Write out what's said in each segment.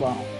Bom,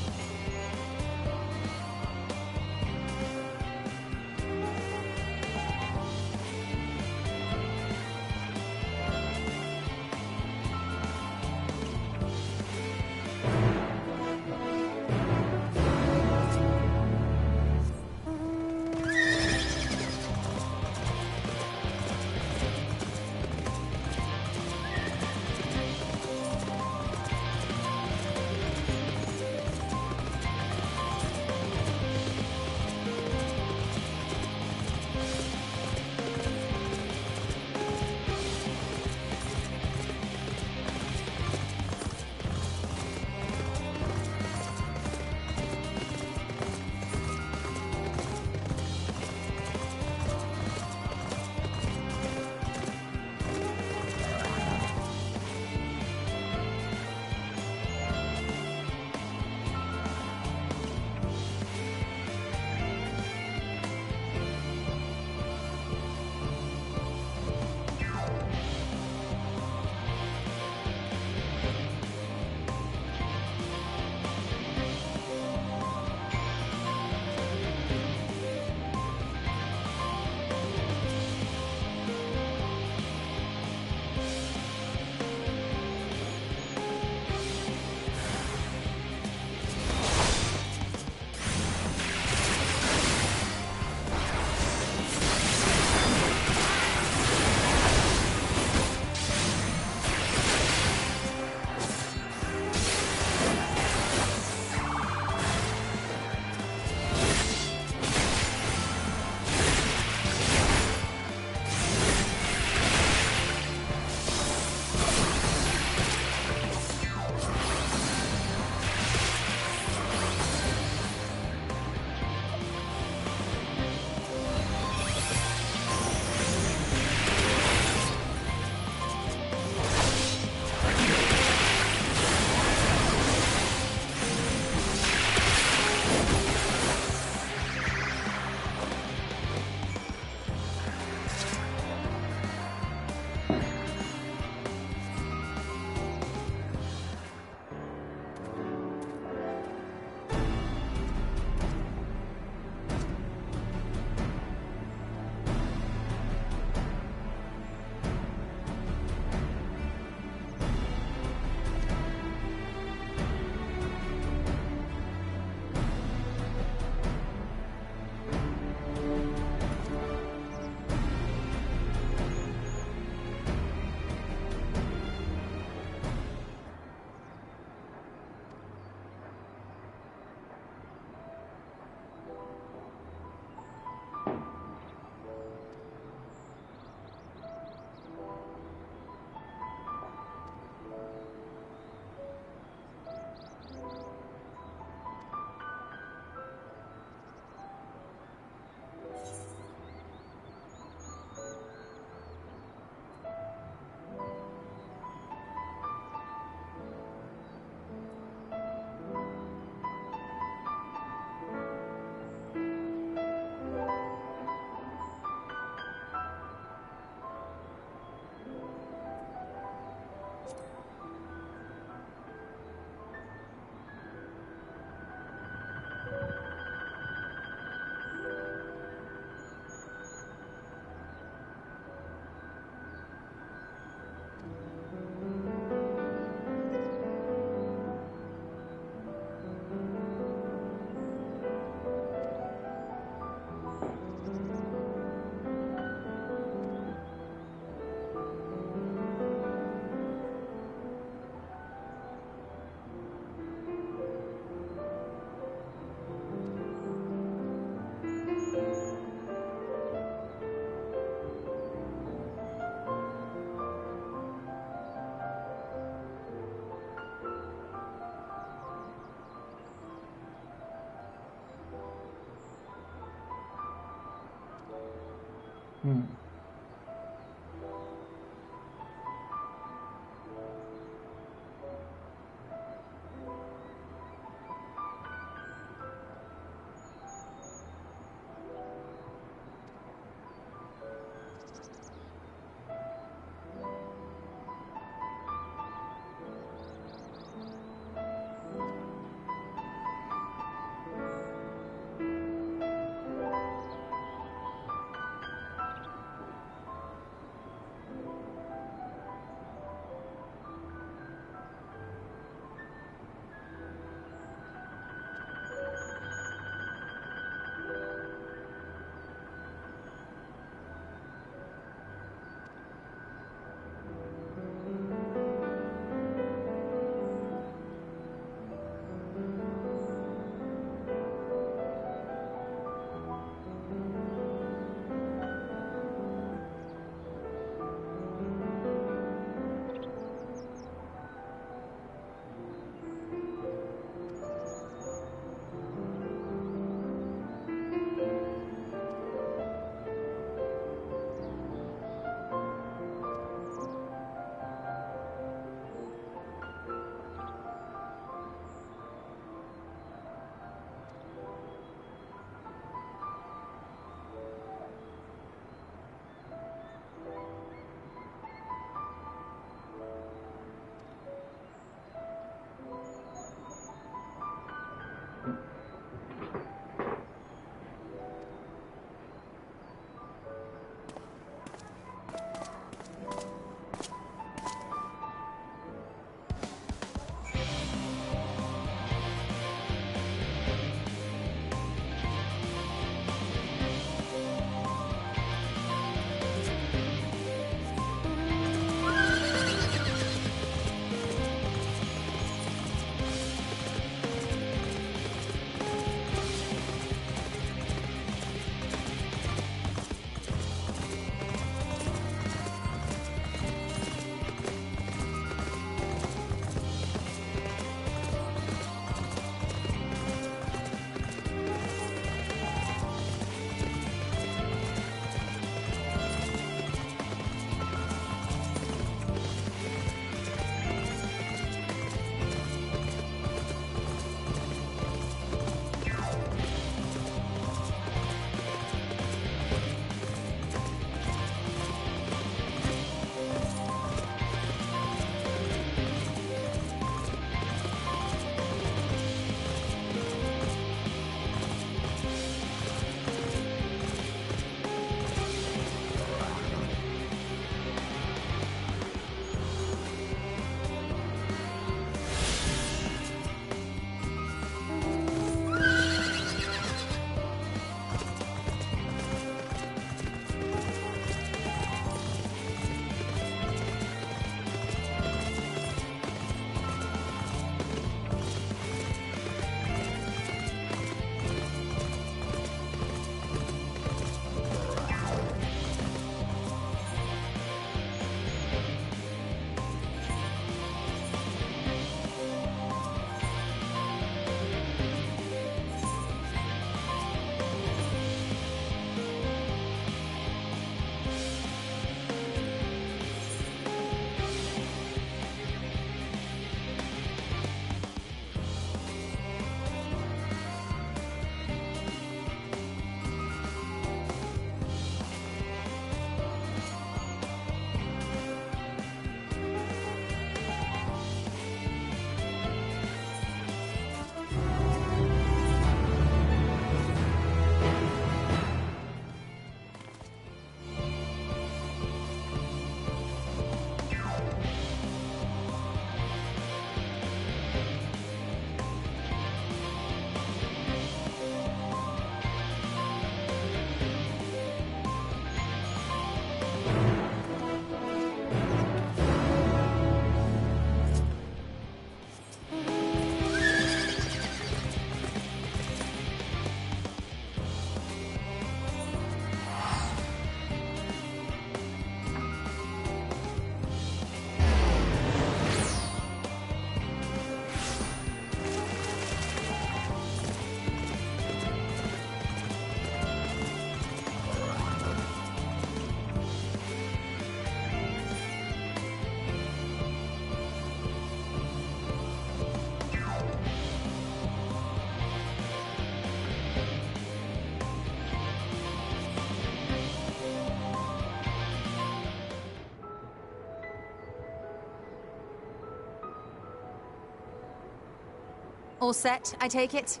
All set, I take it?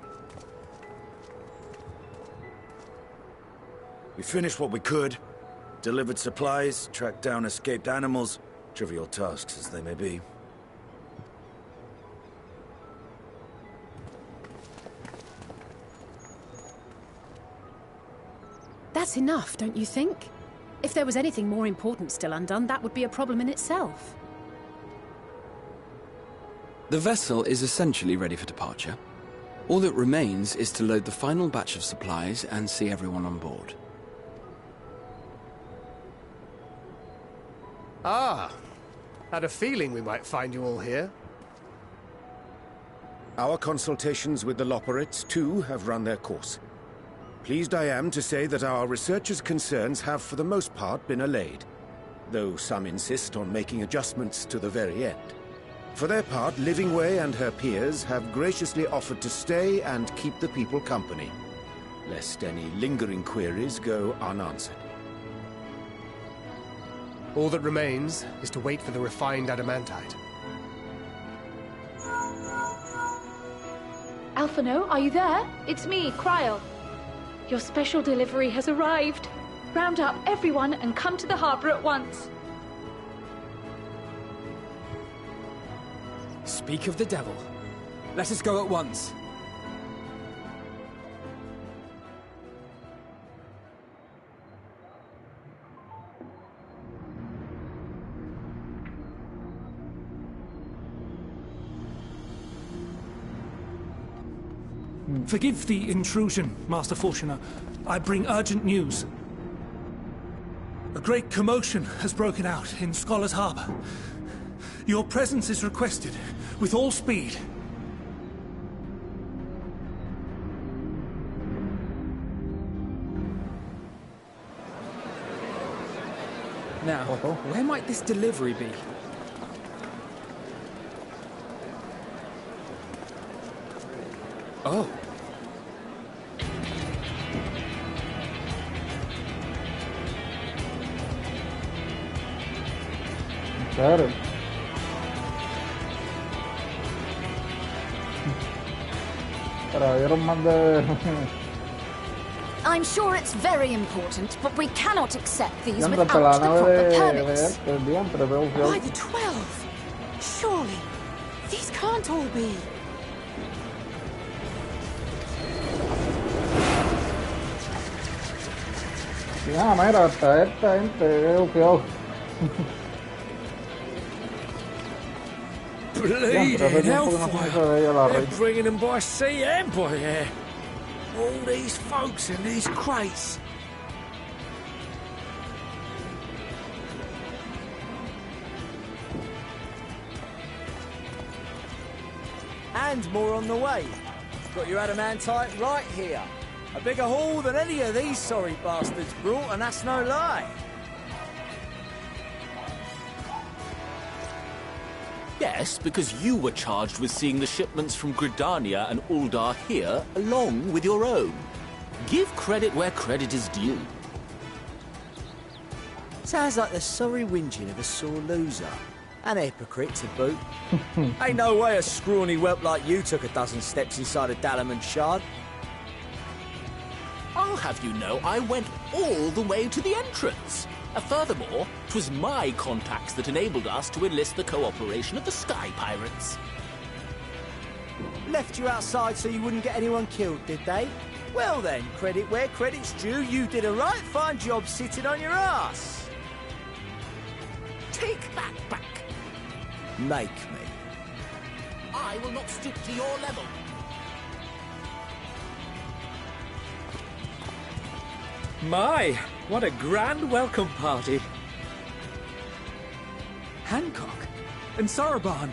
We finished what we could. Delivered supplies, tracked down escaped animals. Trivial tasks as they may be. That's enough, don't you think? If there was anything more important still undone, that would be a problem in itself. The vessel is essentially ready for departure. All that remains is to load the final batch of supplies and see everyone on board. Ah, had a feeling we might find you all here. Our consultations with the Loperates, too, have run their course. Pleased I am to say that our researchers' concerns have for the most part been allayed, though some insist on making adjustments to the very end. For their part, Livingway and her peers have graciously offered to stay and keep the people company, lest any lingering queries go unanswered. All that remains is to wait for the refined adamantite. Alphino, are you there? It's me, Cryle. Your special delivery has arrived. Round up everyone and come to the harbour at once. Speak of the devil. Let us go at once. Forgive the intrusion, Master Fortuner. I bring urgent news. A great commotion has broken out in Scholar's Harbour. Your presence is requested, with all speed. Now, where might this delivery be? Oh. Claro. Trajeron más de... I'm sure it's very important, but we cannot accept these Diantre, without la the nave proper de permits. diantre, veo que... Why the 12? Surely, these can't all be. Ya, mira, hasta esta gente veo que... Bleeding hellfire! They're bringing them by sea and by air. All these folks in these crates. And more on the way. Got your adamantite right here. A bigger haul than any of these sorry bastards brought, and that's no lie. Yes, because you were charged with seeing the shipments from Gridania and Uldar here, along with your own. Give credit where credit is due. Sounds like the sorry whinging of a sore loser. An hypocrite to boot. Ain't no way a scrawny whelp like you took a dozen steps inside a Dalaman shard. I'll have you know I went all the way to the entrance. Furthermore, 'twas my contacts that enabled us to enlist the cooperation of the Sky Pirates. Left you outside so you wouldn't get anyone killed, did they? Well then, credit where credit's due, you did a right fine job sitting on your ass. Take that back. Make me. I will not stoop to your level. My, what a grand welcome party. Hancock and Saraban.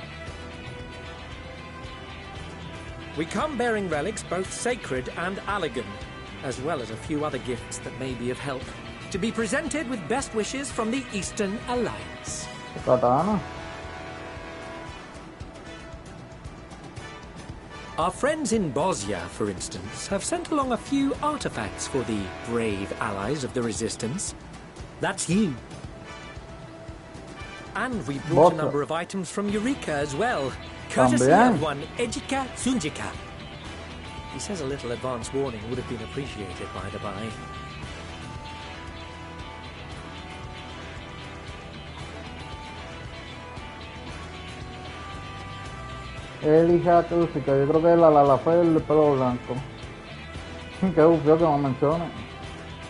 We come bearing relics both sacred and Allagan, as well as a few other gifts that may be of help, to be presented with best wishes from the Eastern Alliance. Katana. Our friends in Bosnia, for instance, have sent along a few artifacts for the brave allies of the Resistance. That's you. And we brought a number of items from Eureka as well, courtesy of one Ejika Sunjika. He says a little advance warning would have been appreciated, by the by. Elija Túsica, yo creo que es la fe del pelo blanco. Qué bufio que no mencione.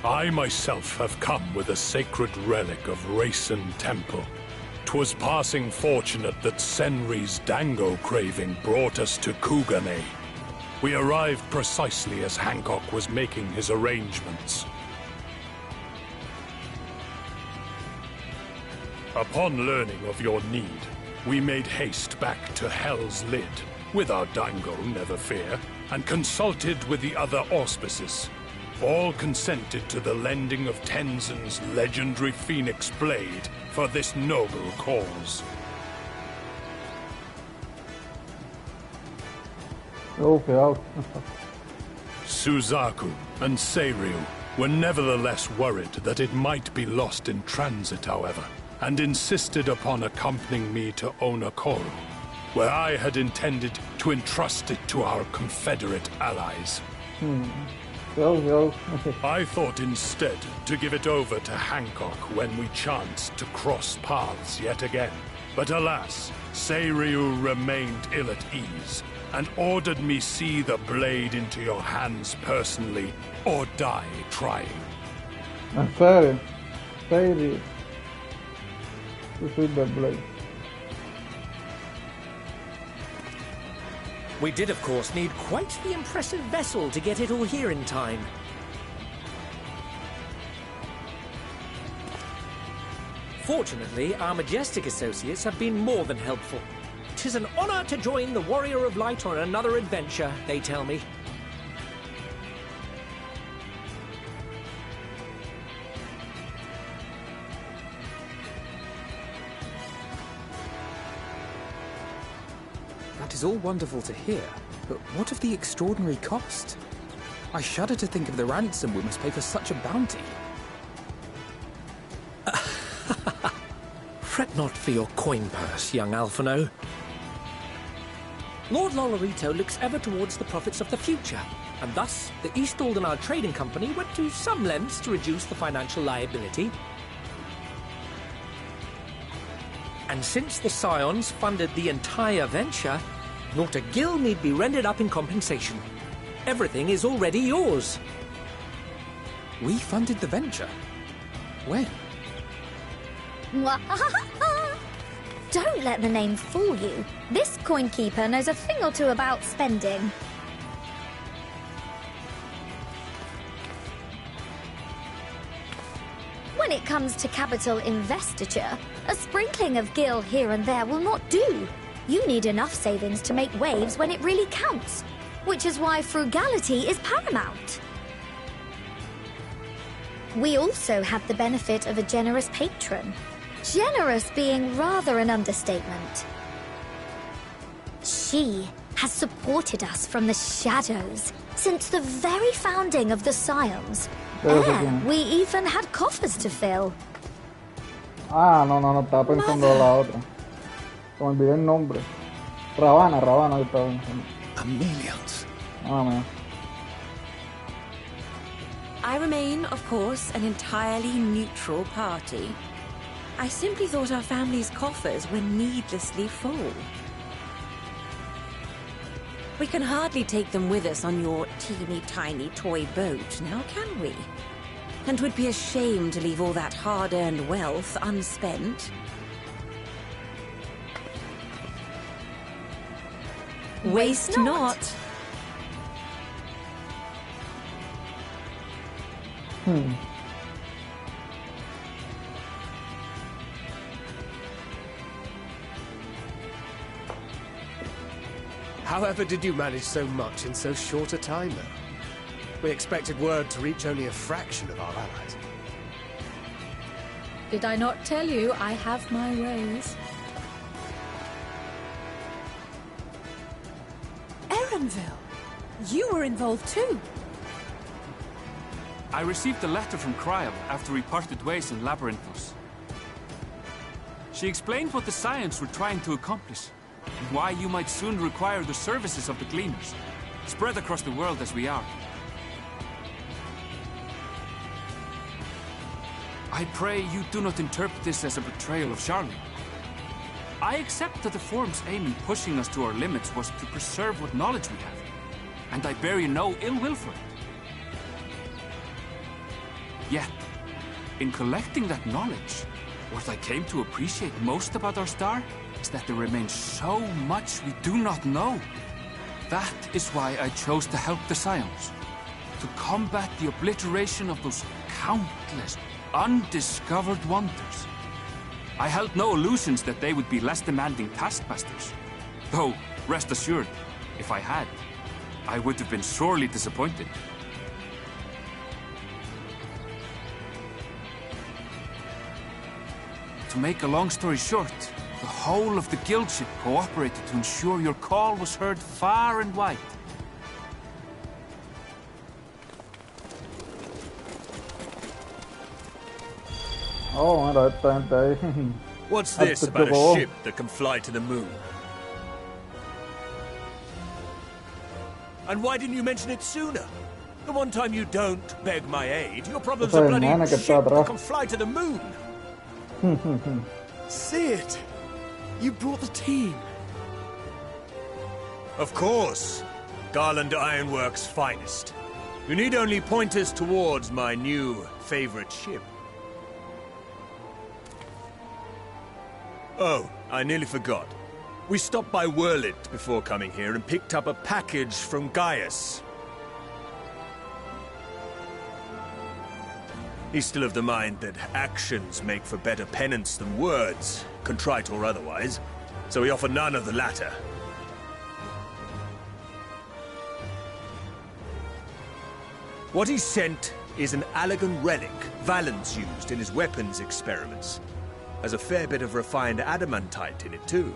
I myself have come with a sacred relic of Rayson Temple. 'Twas passing fortunate that Senri's dango craving brought us to Kugane. We arrived precisely as Hancock was making his arrangements. Upon learning of your need, we made haste back to Hell's Lid, with our dango, never fear, and consulted with the other auspices. All consented to the lending of Tenzin's legendary Phoenix Blade for this noble cause. Suzaku and Seiryu were nevertheless worried that it might be lost in transit, however, and insisted upon accompanying me to Onokoro, where I had intended to to entrust it to our Confederate allies. I thought instead to give it over to Hancock when we chanced to cross paths yet again. But alas, Seiryu remained ill at ease, and ordered me see the blade into your hands personally, or die trying. En serio, Seiryu. This is the blade. We did, of course, need quite the impressive vessel to get it all here in time. Fortunately, our majestic associates have been more than helpful. 'Tis an honor to join the Warrior of Light on another adventure, they tell me. That is all wonderful to hear, but what of the extraordinary cost? I shudder to think of the ransom we must pay for such a bounty. Fret not for your coin purse, young Alphino. Lord Lolorito looks ever towards the profits of the future, and thus the East Aldenar Trading Company went to some lengths to reduce the financial liability. And since the Scions funded the entire venture, not a gill need be rendered up in compensation. Everything is already yours. We funded the venture? When? Don't let the name fool you. This coin keeper knows a thing or two about spending. When it comes to capital investiture, a sprinkling of gil here and there will not do. You need enough savings to make waves when it really counts, which is why frugality is paramount. We also have the benefit of a generous patron. Generous being rather an understatement. She has supported us from the shadows since the very founding of the Scions. And we even had coffers to fill. Ah, no, estaba pensando en la otra. Se me olvidó el nombre. Ravana, yo estaba pensando. Amelians. Ah, man. I remain, of course, an entirely neutral party. I simply thought our family's coffers were needlessly full. We can hardly take them with us on your teeny-tiny toy boat, now can we? And 'twould be a shame to leave all that hard-earned wealth unspent. Waste not. However did you manage so much in so short a time, though? We expected word to reach only a fraction of our allies. Did I not tell you I have my ways? Erenville, you were involved too. I received a letter from Cryle after we parted ways in Labyrinthos. She explained what the Scions were trying to accomplish, and why you might soon require the services of the Gleaners, spread across the world as we are. I pray you do not interpret this as a betrayal of Charlie. I accept that the Forum's aim in pushing us to our limits was to preserve what knowledge we have, and I bear you no ill will for it. Yet, in collecting that knowledge, what I came to appreciate most about our star is that there remains so much we do not know. That is why I chose to help the Scions, to combat the obliteration of those countless, undiscovered wonders. I held no illusions that they would be less demanding taskmasters. Though, rest assured, if I had, I would have been sorely disappointed. To make a long story short, the whole of the guild ship cooperated to ensure your call was heard far and wide. Oh, mira, esta gente ahí. What's this about a ship that can fly to the moon? And why didn't you mention it sooner? The one time you don't beg my aid, your problem's Ese a es el bloody nene que está ship that atrás. can fly to the moon. See it! You brought the team. Of course. Garland Ironworks' finest. You need only point us towards my new favorite ship. Oh, I nearly forgot. We stopped by Whirlit before coming here and picked up a package from Gaius. He's still of the mind that actions make for better penance than words, contrite or otherwise, so we offer none of the latter. What he sent is an Allegan relic Valens used in his weapons experiments. Has a fair bit of refined adamantite in it, too.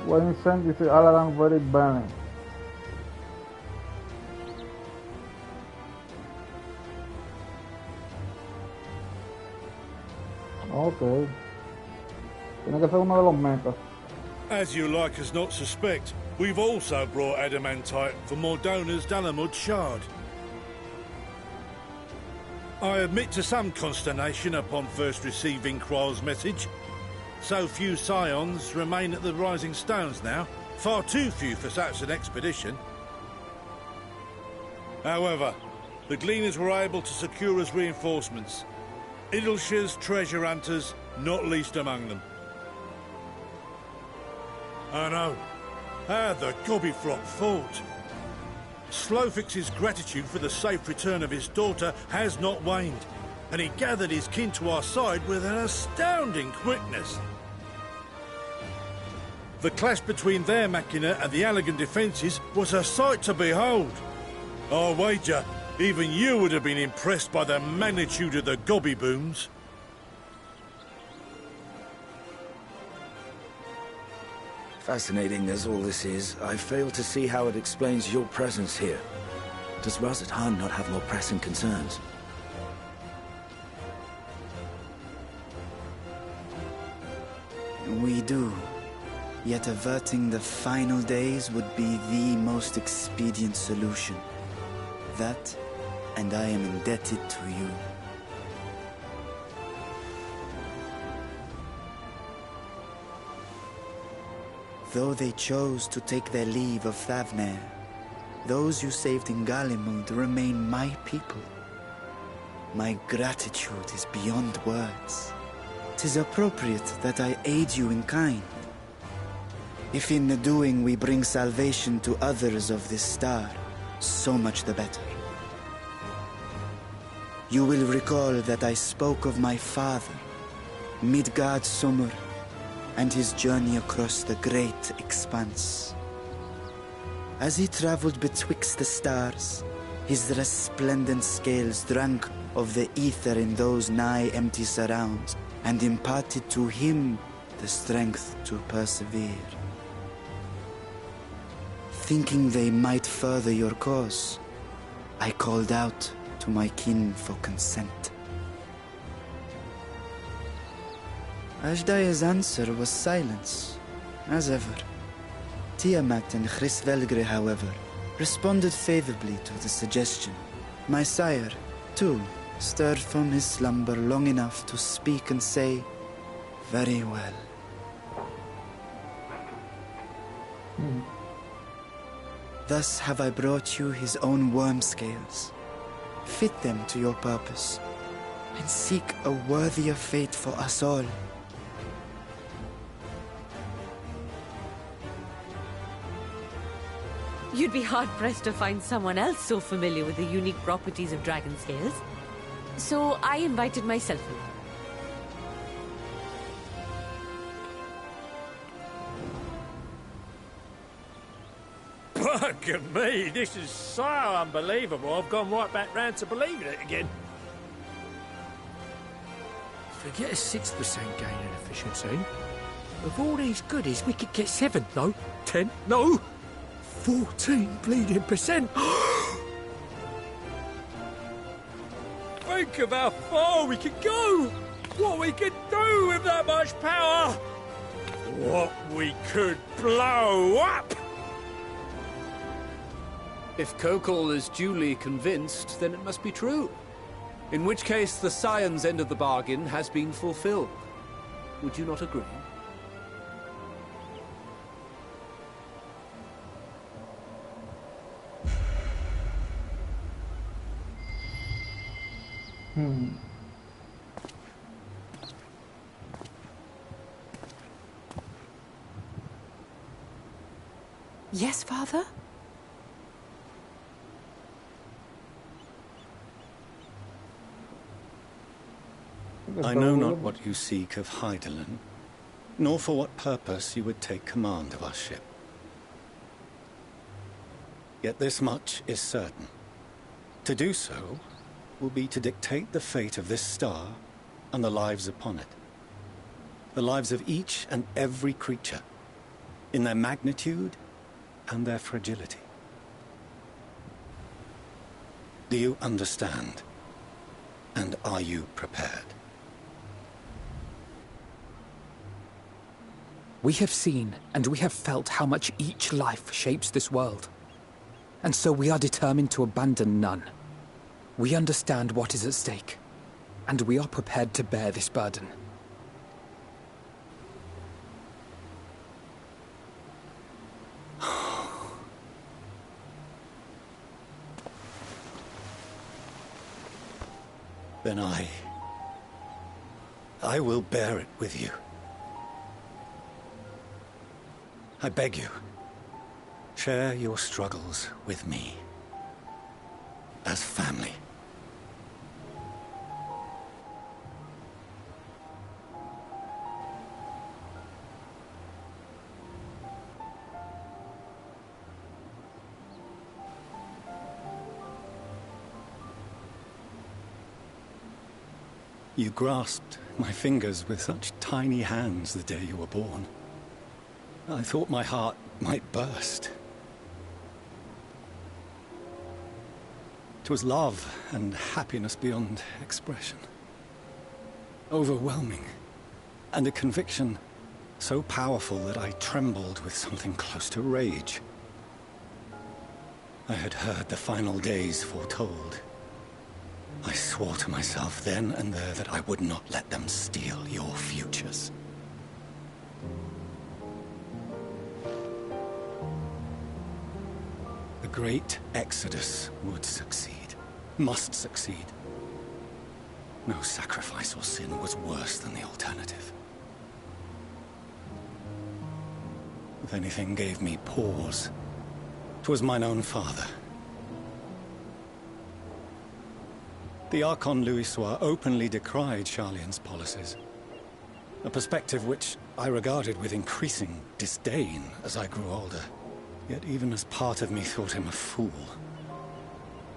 Wayne sent dice Aladan Very Bane. Ok. Tiene que ser uno de los metas. As you like us not suspect, we've also brought adamantite for Mordona's Dalamud Shard. I admit to some consternation upon first receiving Kryl's message. So few scions remain at the Rising Stones now. Far too few for such an expedition. However, the Gleaners were able to secure us reinforcements. Idleshire's treasure hunters, not least among them. I know. How the Gobbyfrot fought. Slowfix's gratitude for the safe return of his daughter has not waned, and he gathered his kin to our side with an astounding quickness. The clash between their machina and the Allegan defences was a sight to behold. I wager even you would have been impressed by the magnitude of the gobby booms. Fascinating as all this is, I fail to see how it explains your presence here. Does Razat Han not have more pressing concerns? We do. Yet averting the final days would be the most expedient solution. That, and I am indebted to you. Though they chose to take their leave of Thavnair, those you saved in Galimund remain my people. My gratitude is beyond words. 'Tis appropriate that I aid you in kind. If in the doing we bring salvation to others of this star, so much the better. You will recall that I spoke of my father, Midgard Summer, and his journey across the great expanse. As he traveled betwixt the stars, his resplendent scales drank of the ether in those nigh empty surrounds, and imparted to him the strength to persevere. Thinking they might further your cause, I called out to my kin for consent. Ashdaya's answer was silence, as ever. Tiamat and Chrisvelgre, however, responded favorably to the suggestion. My sire, too, stirred from his slumber long enough to speak and say, "Very well." Thus have I brought you his own worm scales. Fit them to your purpose, and seek a worthier fate for us all. You'd be hard-pressed to find someone else so familiar with the unique properties of dragon scales. So I invited myself in. Bugger me, this is so unbelievable. I've gone right back round to believing it again. Forget a 6% gain in efficiency. Of all these goodies, we could get 7, no, 10, no, 14 bleeding percent. Think of how far we could go! What we could do with that much power! What we could blow up! If Kokol is duly convinced, then it must be true. In which case, the Scion's end of the bargain has been fulfilled. Would you not agree? Yes, Father? I know not what you seek of Hydaelyn, nor for what purpose you would take command of our ship. Yet this much is certain. To do so will be to dictate the fate of this star and the lives upon it. The lives of each and every creature, in their magnitude and their fragility. Do you understand? And are you prepared? We have seen and we have felt how much each life shapes this world. And so we are determined to abandon none. We understand what is at stake, and we are prepared to bear this burden. Then I will bear it with you. I beg you, share your struggles with me. As family. You grasped my fingers with such tiny hands the day you were born. I thought my heart might burst. It was love and happiness beyond expression. Overwhelming. And a conviction so powerful that I trembled with something close to rage. I had heard the final days foretold. I swore to myself then and there that I would not let them steal your futures. The great Exodus would succeed. Must succeed. No sacrifice or sin was worse than the alternative. If anything gave me pause, 'twas mine own father. The Archon Louisoix openly decried Charlian's policies, a perspective which I regarded with increasing disdain as I grew older. Yet even as part of me thought him a fool.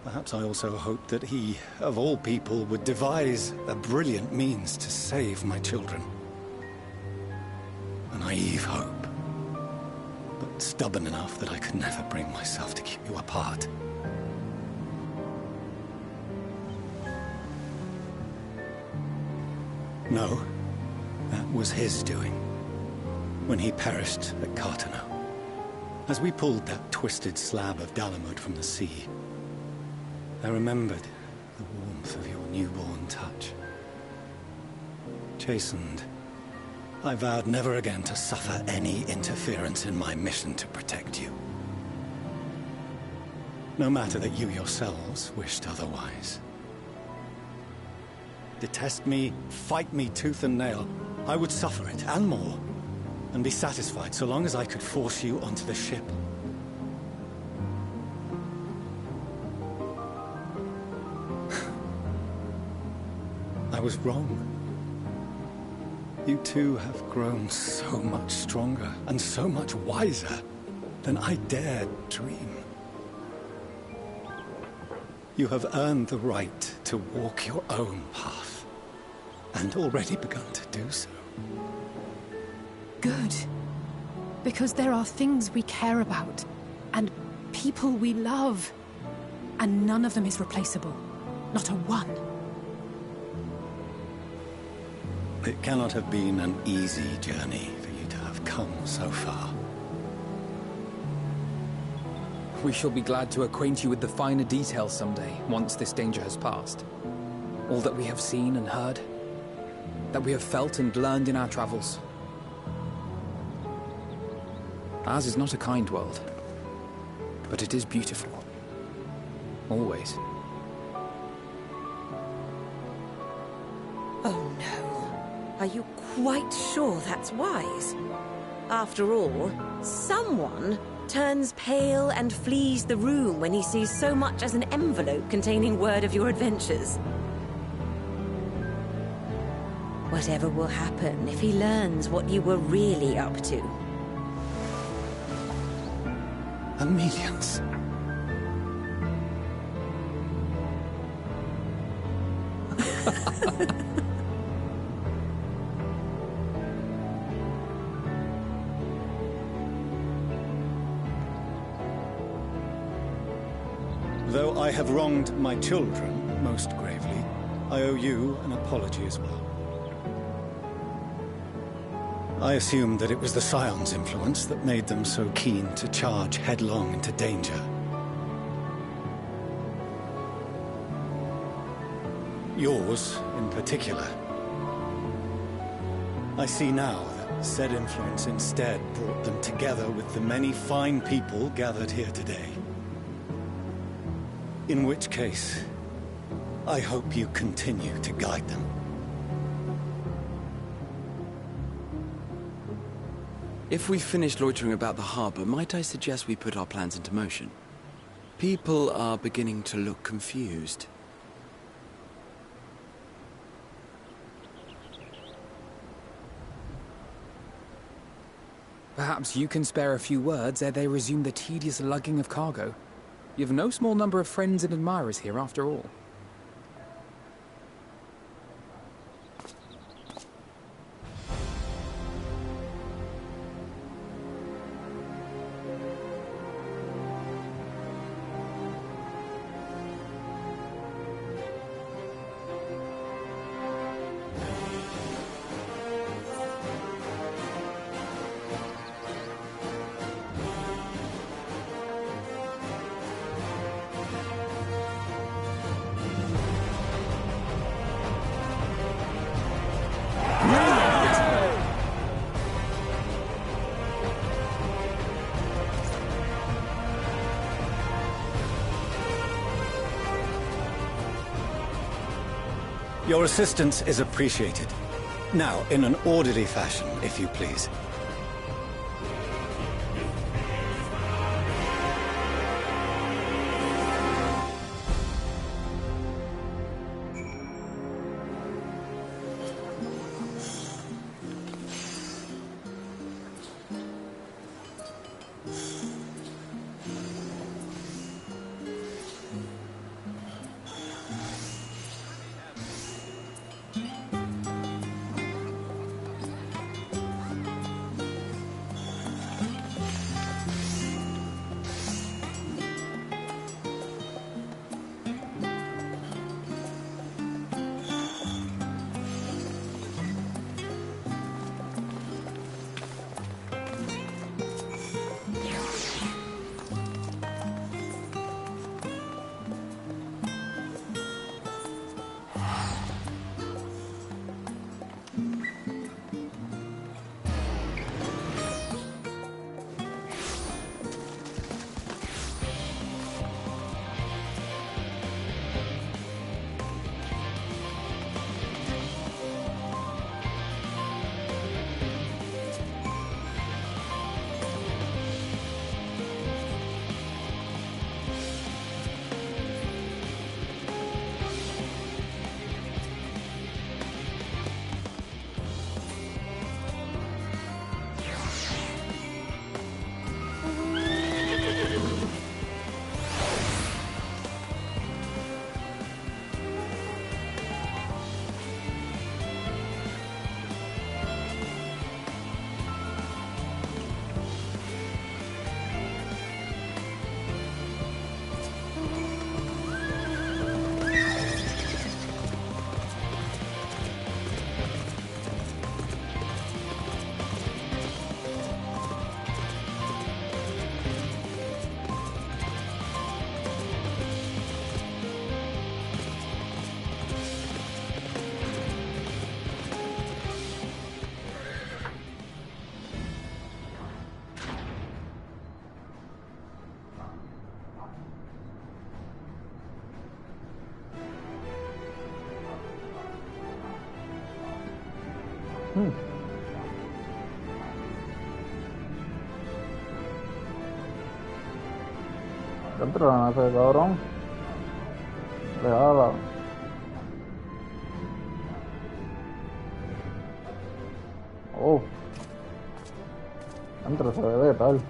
Perhaps I also hoped that he, of all people, would devise a brilliant means to save my children. A naive hope, but stubborn enough that I could never bring myself to keep you apart. No, that was his doing, when he perished at Carteneau. As we pulled that twisted slab of Dalamud from the sea, I remembered the warmth of your newborn touch. Chastened, I vowed never again to suffer any interference in my mission to protect you. No matter that you yourselves wished otherwise. Detest me, fight me tooth and nail, I would suffer it, and more, and be satisfied so long as I could force you onto the ship. I was wrong. You two have grown so much stronger and so much wiser than I dared dream. You have earned the right to walk your own path, and already begun to do so. Good. Because there are things we care about, and people we love, and none of them is replaceable. Not a one. It cannot have been an easy journey for you to have come so far. we shall be glad to acquaint you with the finer details someday, once this danger has passed. All that we have seen and heard, that we have felt and learned in our travels. Ours is not a kind world, but it is beautiful. Always. Oh no. Are you quite sure that's wise? After all, someone turns pale and flees the room when he sees so much as an envelope containing word of your adventures. Whatever will happen if he learns what you were really up to? Millions. Though I have wronged my children most gravely, I owe you an apology as well. I assumed that it was the Scion's influence that made them so keen to charge headlong into danger. Yours, in particular. I see now that said influence instead brought them together with the many fine people gathered here today. In which case, I hope you continue to guide them. If we've finished loitering about the harbor, might I suggest we put our plans into motion? People are beginning to look confused. Perhaps you can spare a few words ere they resume the tedious lugging of cargo. You have no small number of friends and admirers here, after all. Your assistance is appreciated. Now, in an orderly fashion, if you please. Dentro de la nave, cabrón. Dejala. Oh. Dentro se ve tal.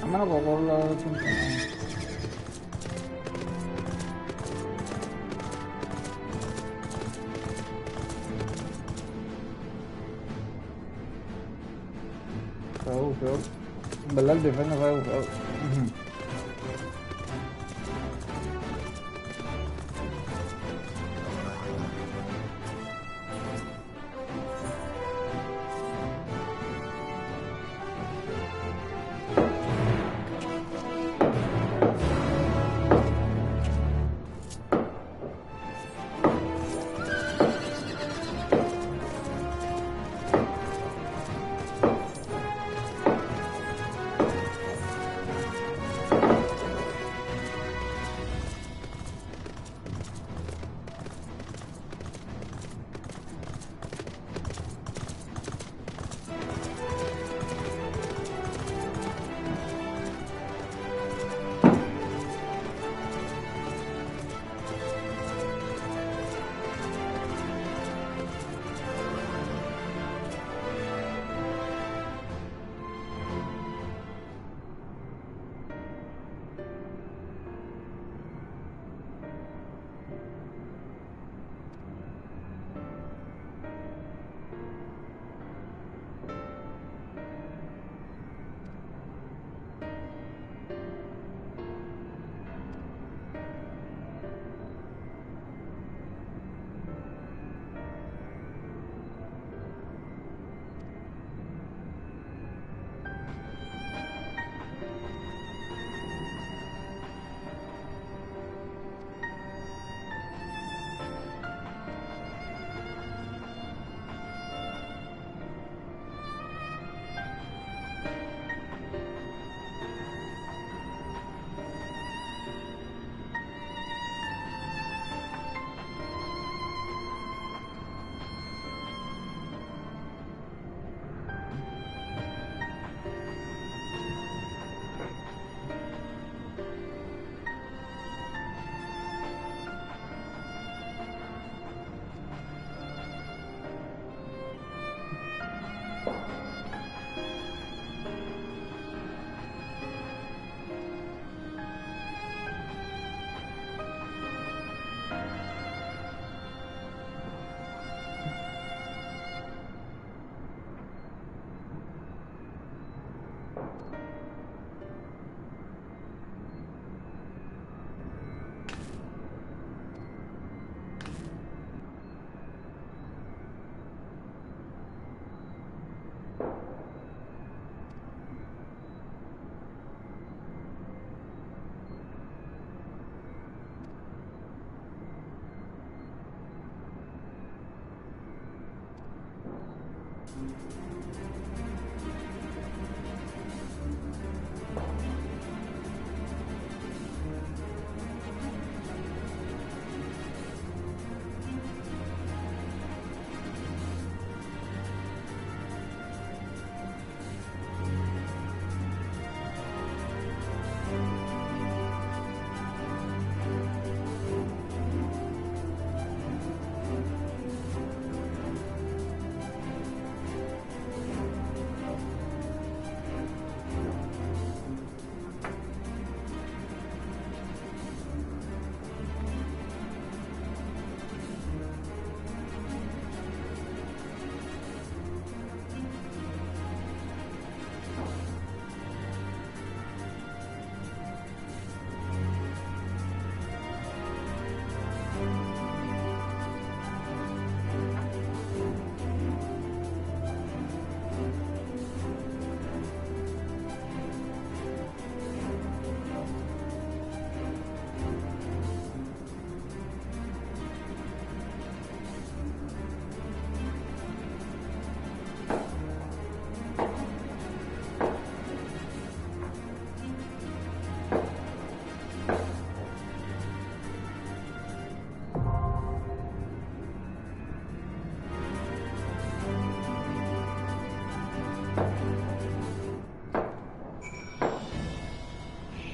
Mana kok bola feo. En verdad el defensa feo.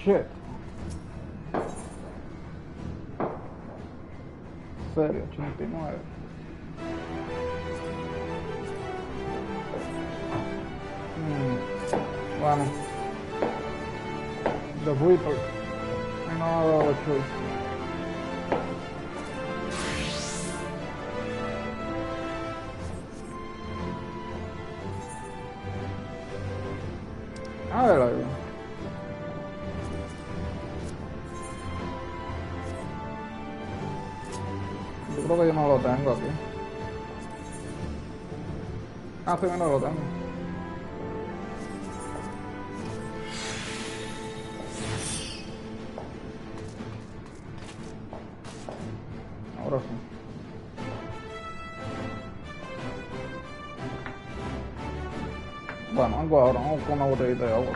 Shit. Serio, 89. Bueno. The Reaper. I know I have a choice. A ver algo. Yo creo que yo no lo tengo aquí. Ah, sí, no lo tengo. Ahora sí. Bueno, algo ahora, vamos con una botellita de agua.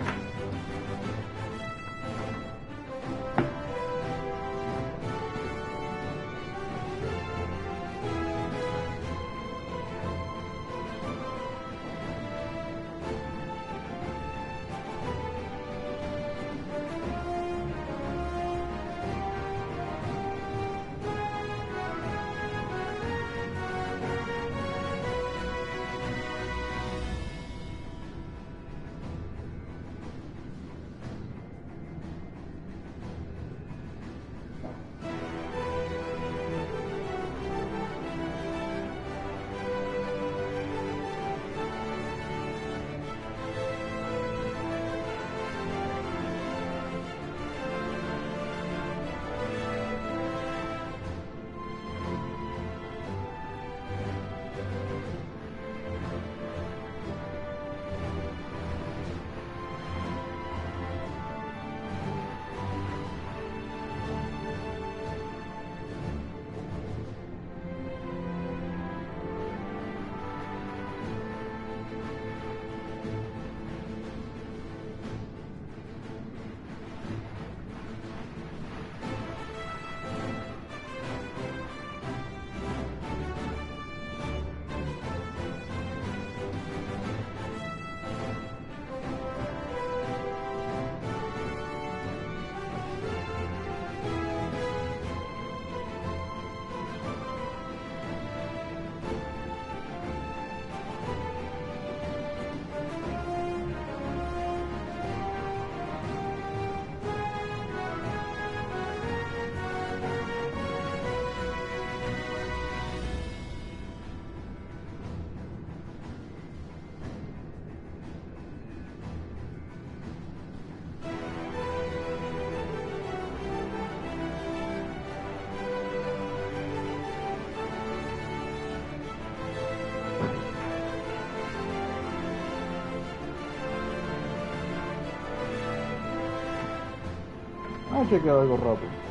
Vamos a chequear algo rápido.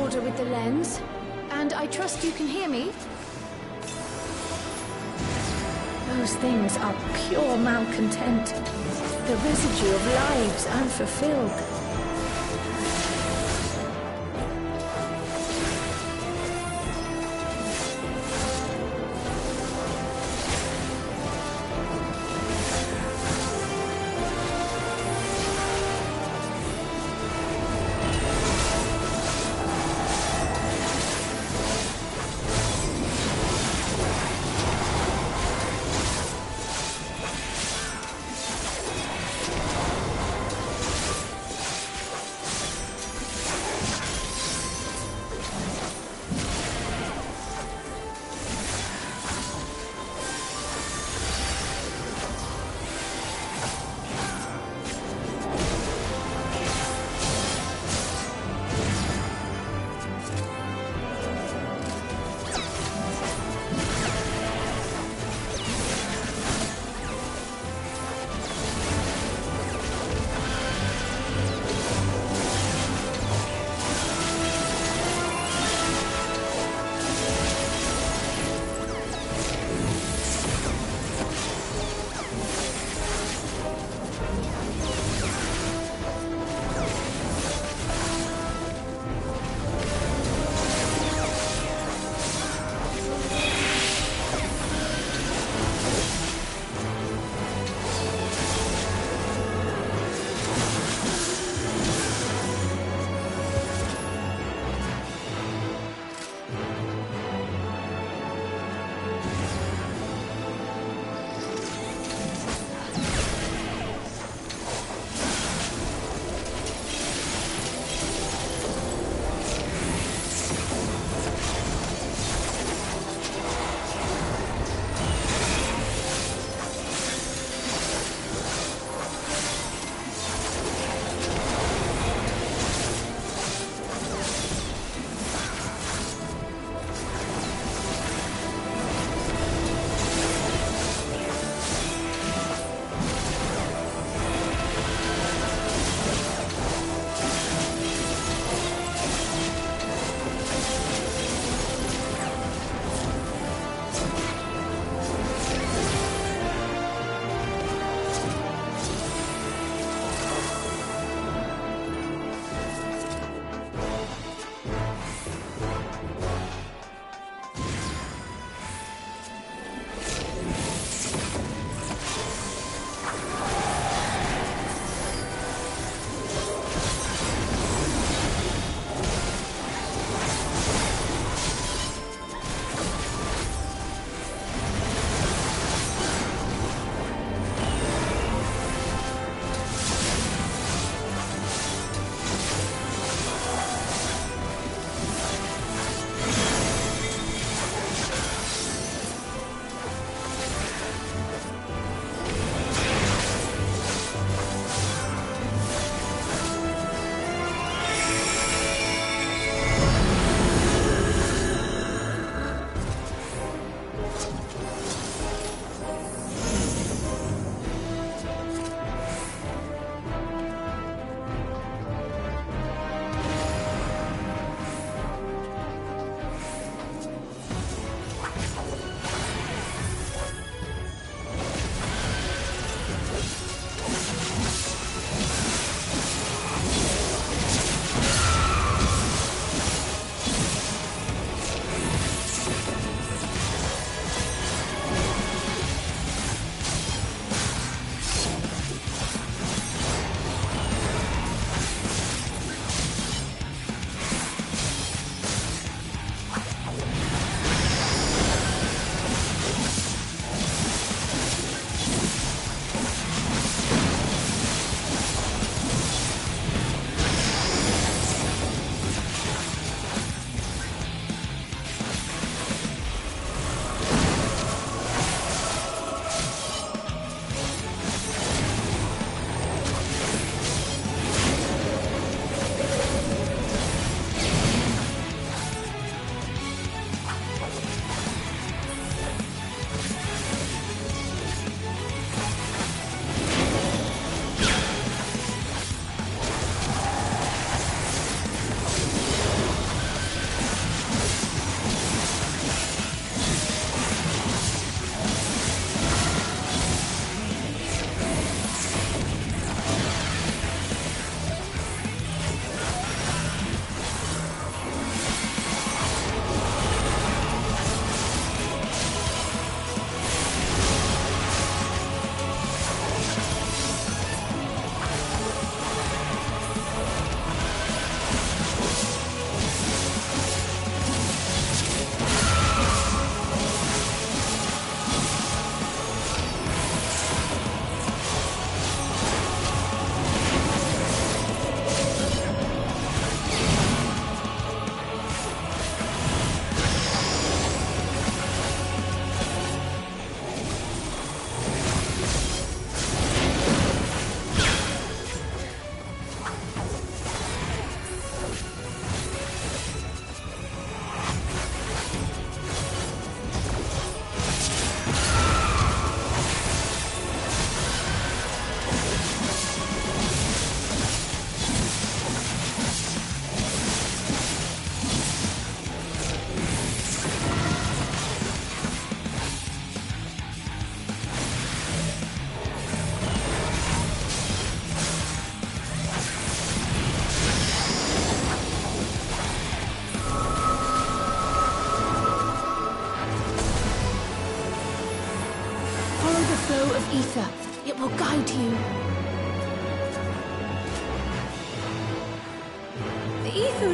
order with the lens, and I trust you can hear me. Those things are pure malcontent. The residue of lives unfulfilled.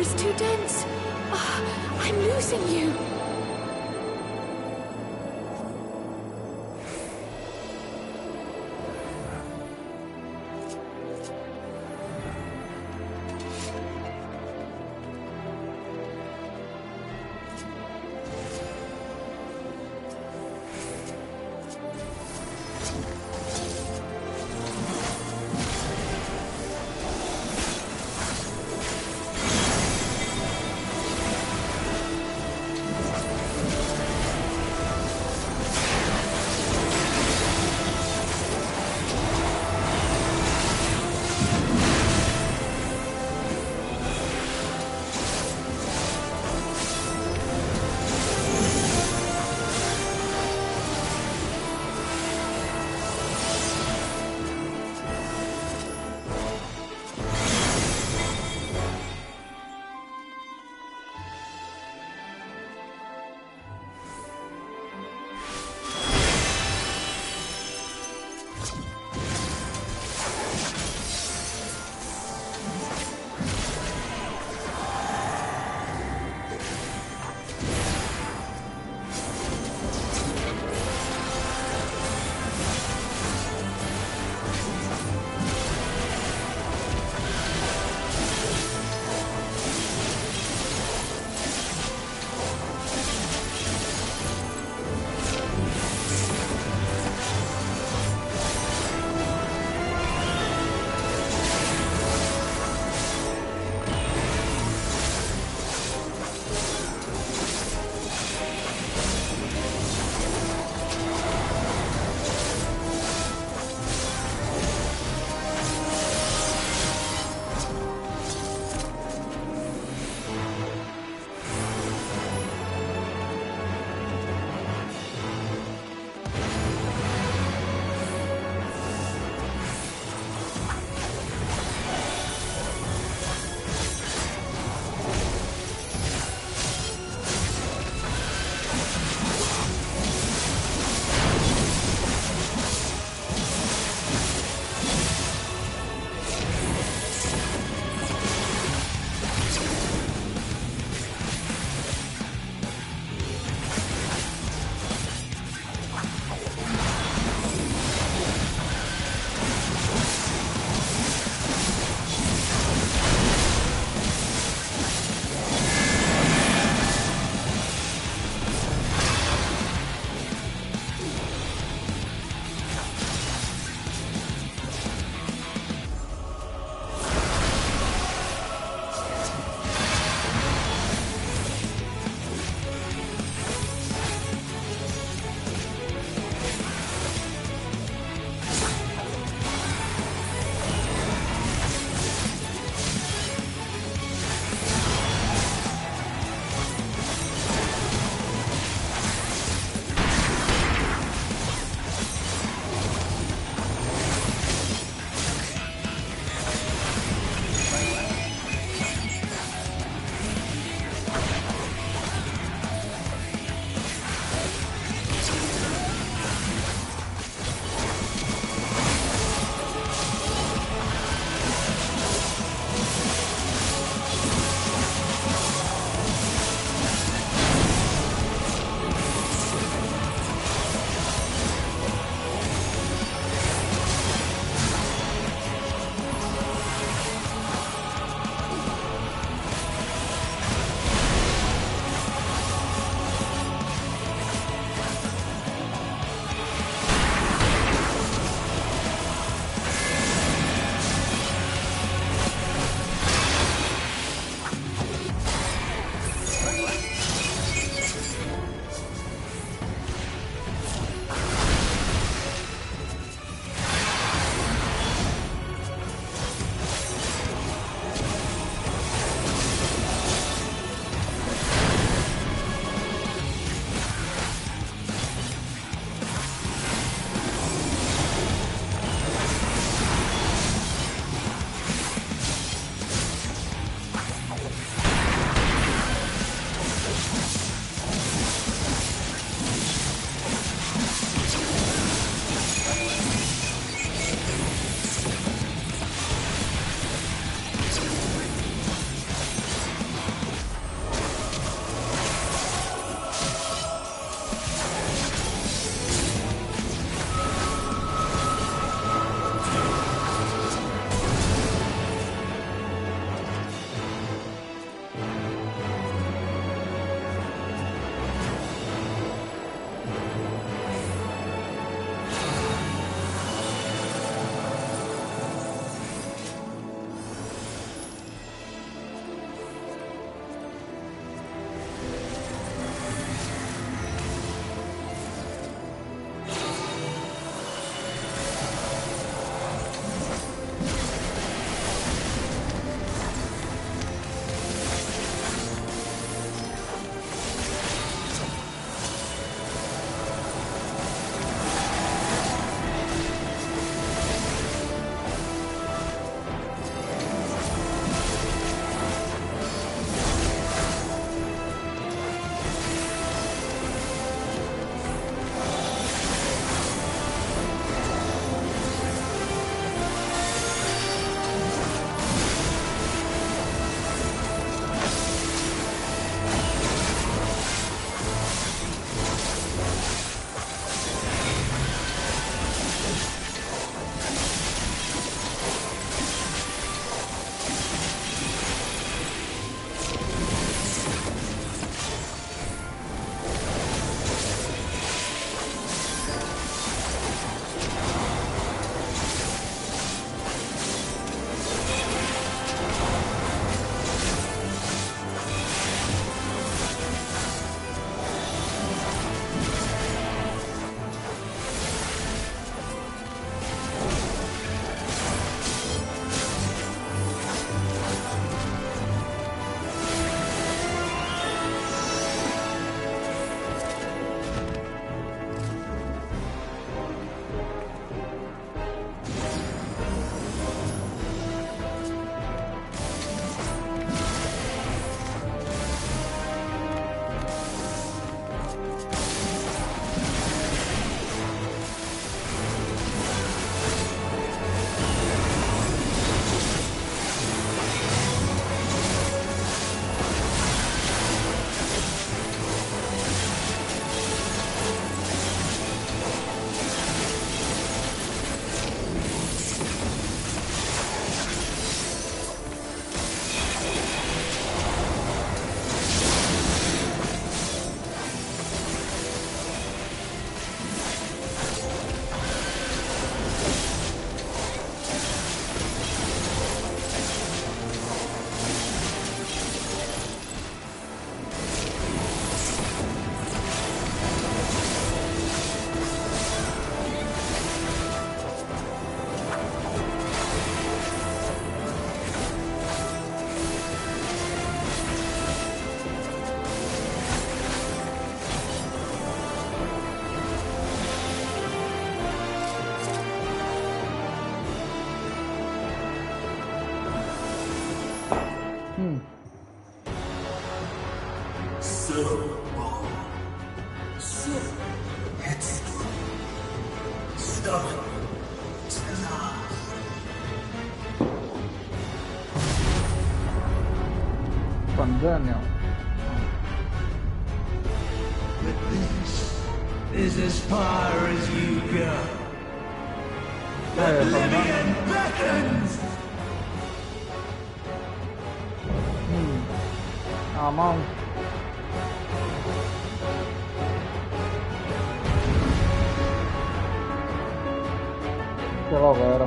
is too dense. I'm losing you. So headstrong, stubborn to the last. Pandemia. But this is as far as you go. Oblivion beckons! Aman. Qué locura.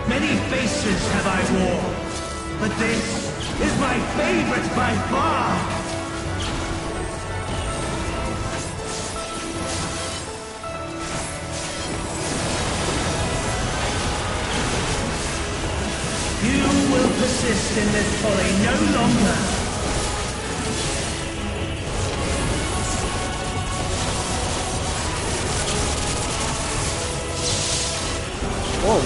Many faces have I worn, but this is my favorite by far! You will persist in this folly no longer! Whoa.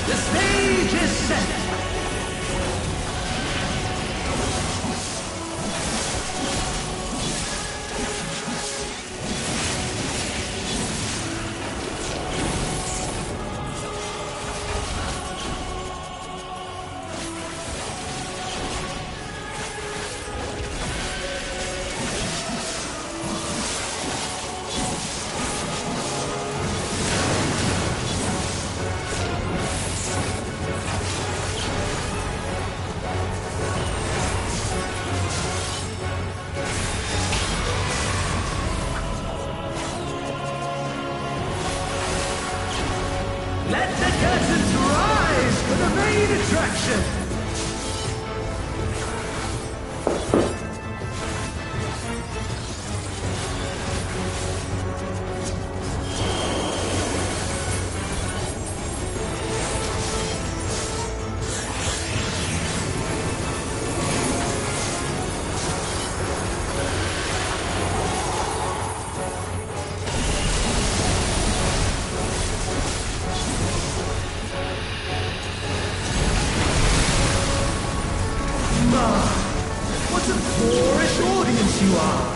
The stage is set! Let the curtains rise for the main attraction! What a boorish audience you are!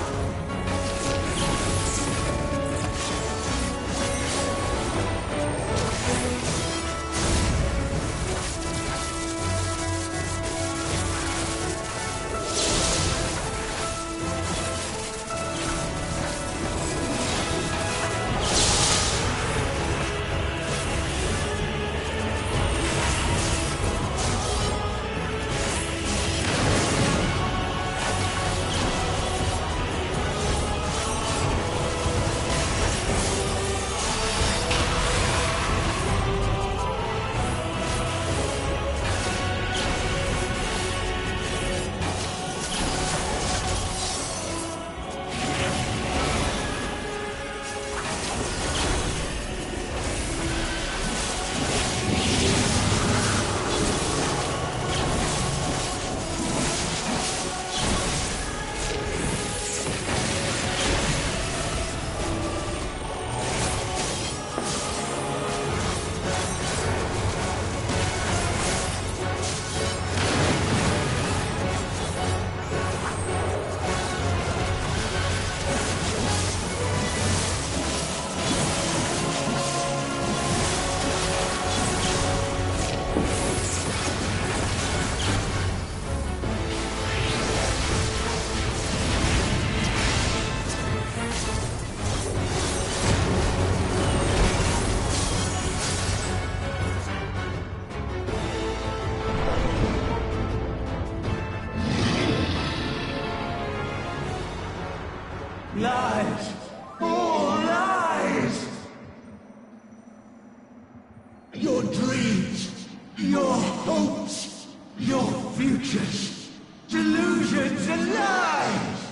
Lies! All lies! Your dreams, your hopes, your futures, delusions and lies!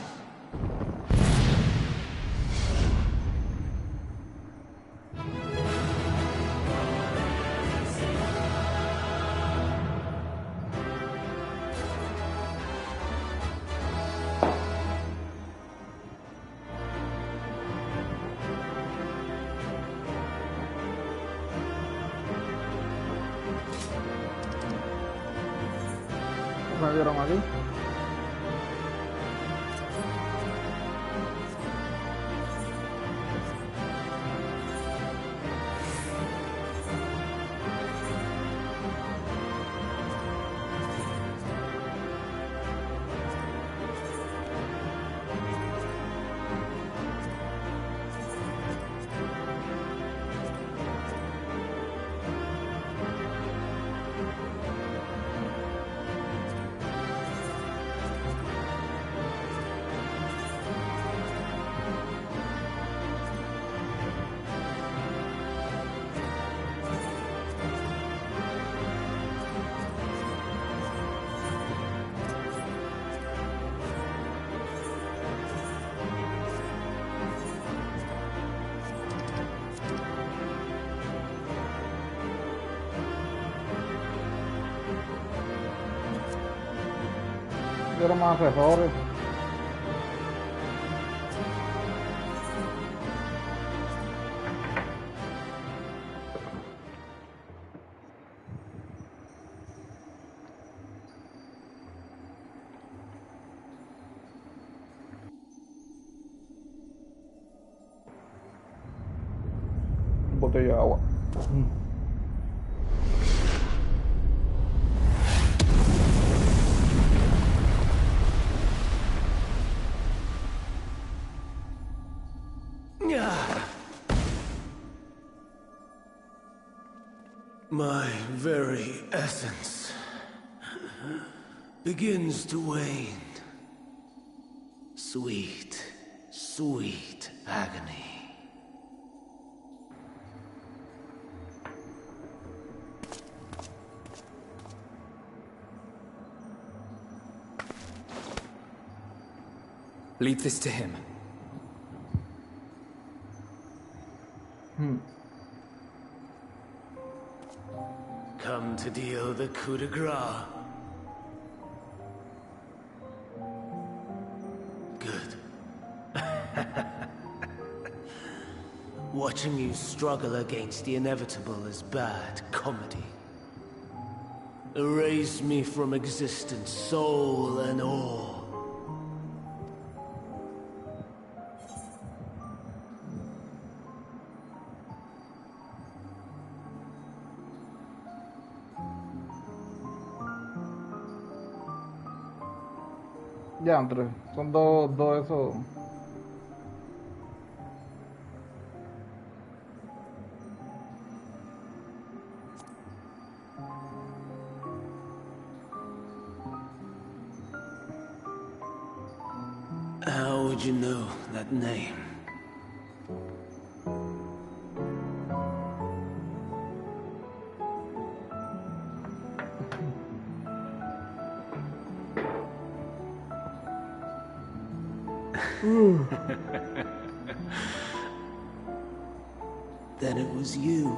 dieron aquí. Quiero más asesores. Botella de agua. My very essence begins to wane. Sweet, sweet agony. Leave this to him. Come to deal the coup de grace. Good. Watching you struggle against the inevitable is bad comedy. Erase me from existence, soul and all. Ya, entre. Son dos esos. How would you know that name? Then it was you.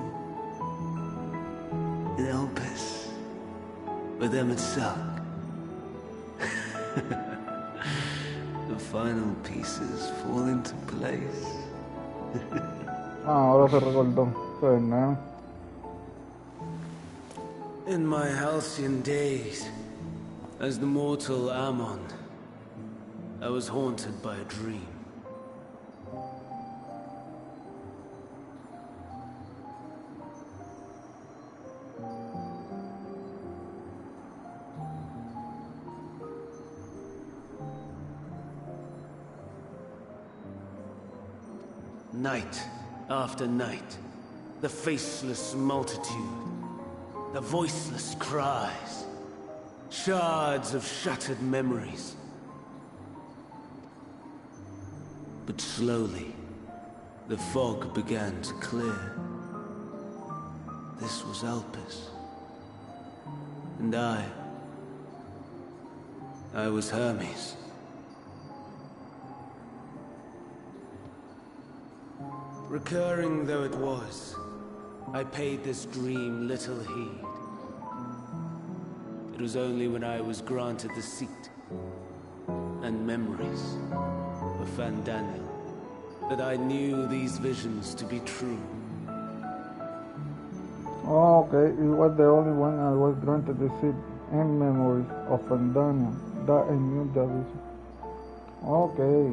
In Elpis. With them itself. The final pieces fall into place. Ahora se recordó. ¿No? In my halcyon days, as the mortal Ammon, I was haunted by a dream. Night after night, the faceless multitude, the voiceless cries, shards of shattered memories. But slowly, the fog began to clear. This was Elpis. And I was Hermes. Recurring though it was, I paid this dream little heed. It was only when I was granted the seat and memories of Van Daniel that I knew these visions to be true. Oh, okay. It was the only one I was granted the seat. In memory of Fandania, that a new division. Okay.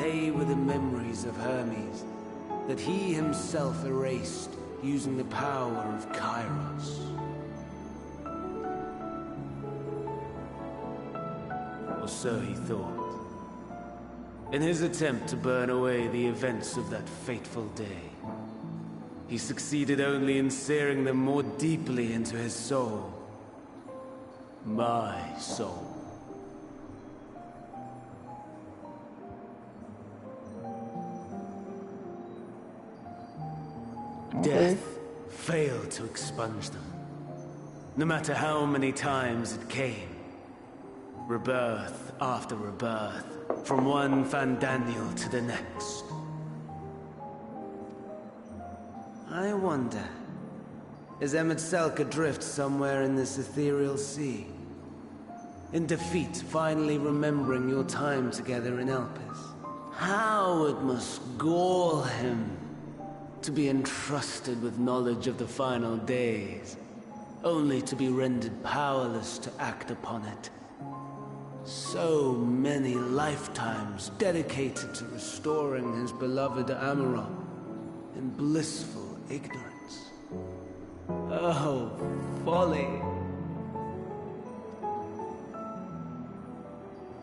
They were the memories of Hermes that he himself erased using the power of Kairos. Or so he thought. In his attempt to burn away the events of that fateful day, he succeeded only in searing them more deeply into his soul. My soul. Okay. Death failed to expunge them. No matter how many times it came. Rebirth after rebirth, from one Fandaniel to the next. I wonder, is Emet adrift somewhere in this ethereal sea? In defeat, finally remembering your time together in Elpis? How it must gall him to be entrusted with knowledge of the final days, only to be rendered powerless to act upon it. So many lifetimes dedicated to restoring his beloved Amaron in blissful ignorance. Oh, folly.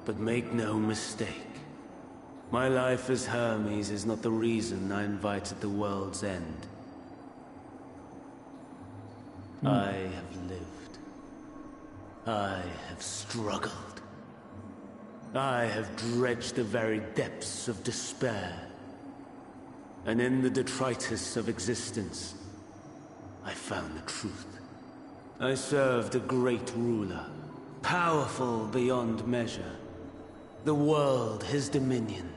But make no mistake. My life as Hermes is not the reason I invited the world's end. I have lived. I have struggled. I have dredged the very depths of despair. And in the detritus of existence, I found the truth. I served a great ruler, powerful beyond measure. The world his dominion.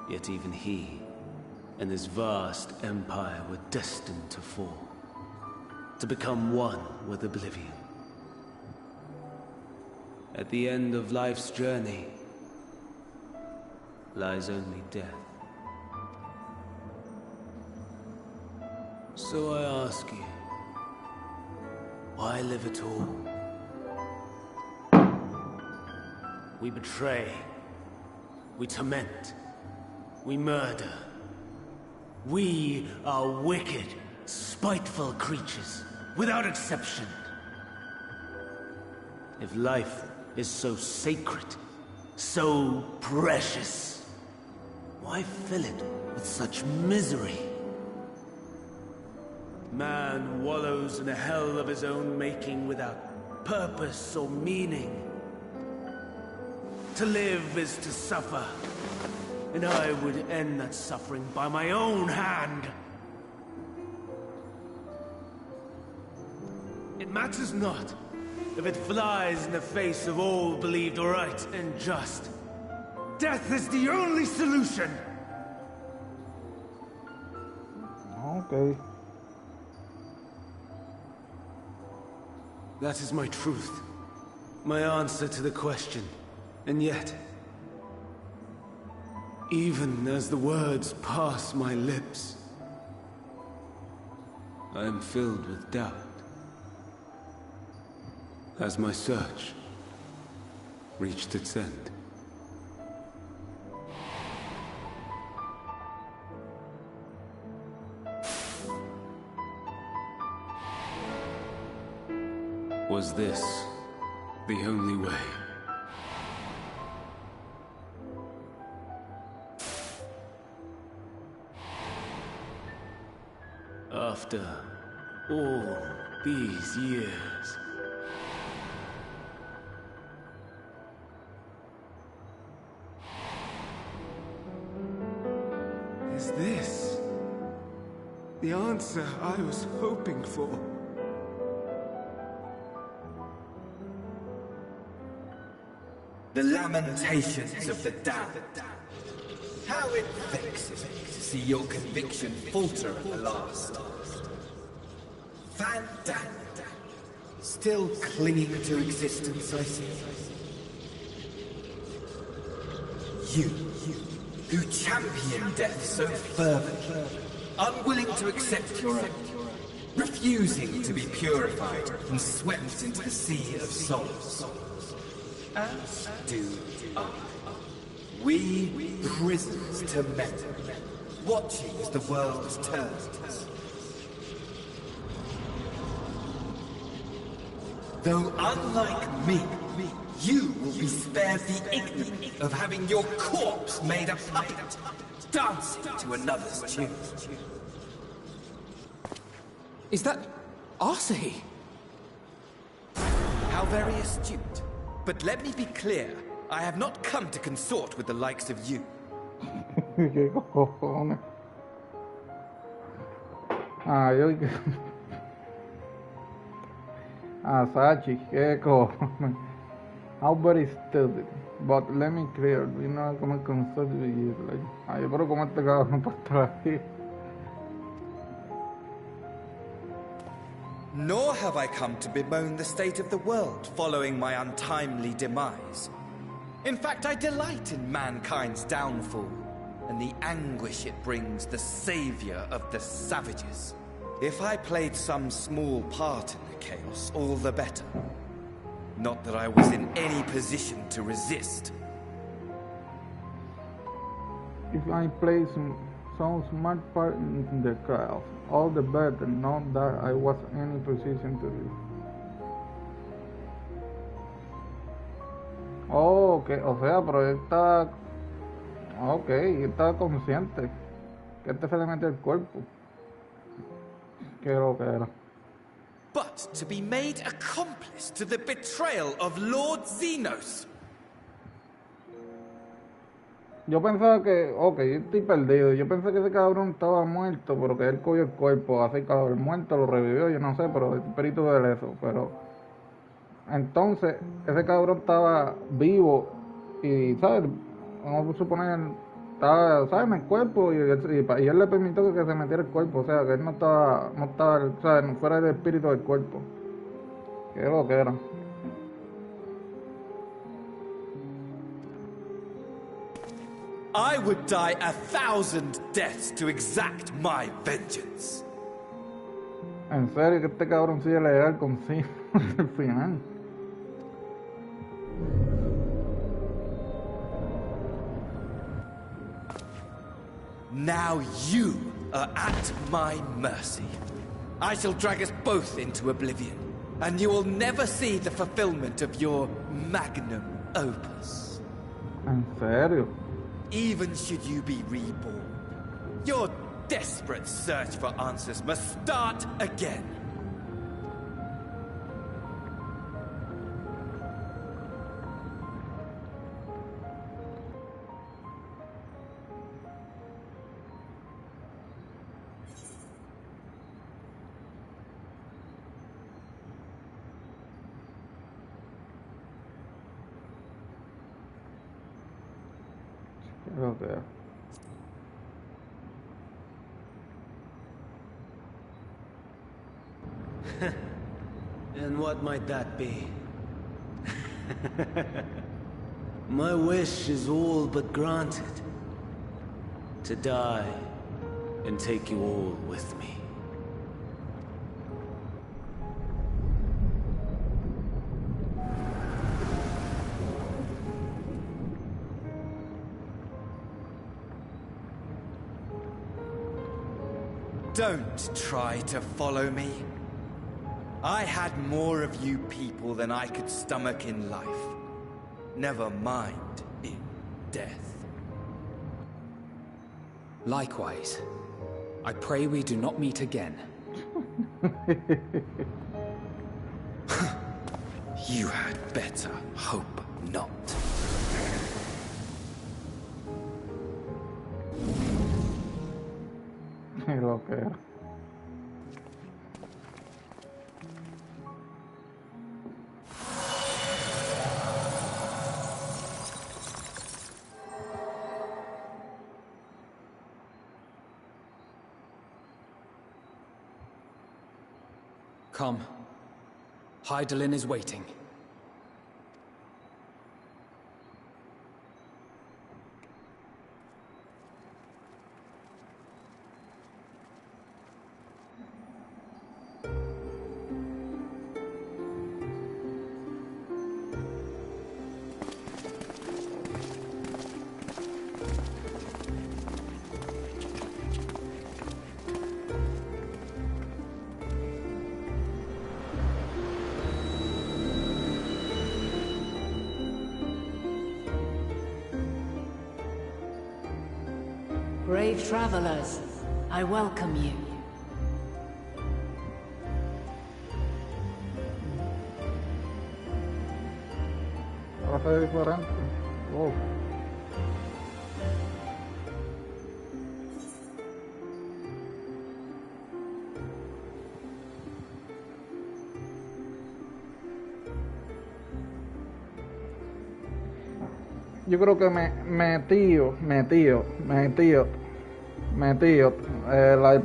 Yet even he and his vast empire were destined to fall, to become one with oblivion. At the end of life's journey lies only death. So I ask you, why live at all? We betray, we torment, we murder. We are wicked, spiteful creatures, without exception. If life is so sacred, so precious, why fill it with such misery? Man wallows in a hell of his own making without purpose or meaning. To live is to suffer, and I would end that suffering by my own hand. It matters not if it flies in the face of all believed right and just. Death is the only solution! Okay. That is my truth. My answer to the question. And yet, even as the words pass my lips, I am filled with doubt. Has my search reached its end? Was this the only way? After all these years, is this the answer I was hoping for? The lamentations of the damned. How it vexes me to see your conviction falter at the last. Fandaniel, still clinging to existence, I see. You, who champion death so fervently, unwilling to accept your own, refusing to be purified and swept into the sea of souls. As do I. We prisoners to memory, watching as the world turns. Though unlike me, you will be spared the ignominy of having your corpse made a puppet, dancing to another's tune. Is that Arsahi? How very astute. But let me be clear, I have not come to consort with the likes of you. ¿Qué cojones? Ah, yo... Ah, Sachi, qué cojones. How very stupid. But let me clear, you know cómo consort with you. Like, ay, pero como este cabrón para estar aquí. Nor have I come to bemoan the state of the world following my untimely demise. In fact, I delight in mankind's downfall, and the anguish it brings the savior of the savages. If I played some small part in the chaos, all the better. Not that I was in any position to resist. If I play some smart part in the chaos, all the better, not that I was in any position to do. Oh, ok, o sea, pero él está... Ok, él está consciente que este se le mete el cuerpo. Qué lo que era. But to be made accomplice to the betrayal of Lord Xenos. Yo pensaba que, ok, yo estoy perdido. Yo pensé que ese cabrón estaba muerto, pero que él cogió el cuerpo. Así que el muerto lo revivió, yo no sé, pero el perito de eso. Pero entonces, ese cabrón estaba vivo y, ¿sabes? Vamos a suponer, estaba, ¿sabes? En el cuerpo y él le permitió que se metiera el cuerpo. O sea, que él no estaba, ¿sabes? No fuera del espíritu del cuerpo. Qué lo que era. I would die 1,000 deaths to exact my vengeance. En serio que este cabrón sigue legal consigo hasta el final. Now you are at my mercy. I shall drag us both into oblivion, and you will never see the fulfillment of your magnum opus. En serio. Even should you be reborn, your desperate search for answers must start again. Okay. And what might that be? My wish is all but granted. To die and take you all with me. Don't try to follow me. I had more of you people than I could stomach in life. Never mind in death. Likewise. I pray we do not meet again. You had better hope not. Lo que era. Come. Hydaelyn is waiting. Brave travelers, I welcome you. Ahora se ve diferente. Wow. Yo creo que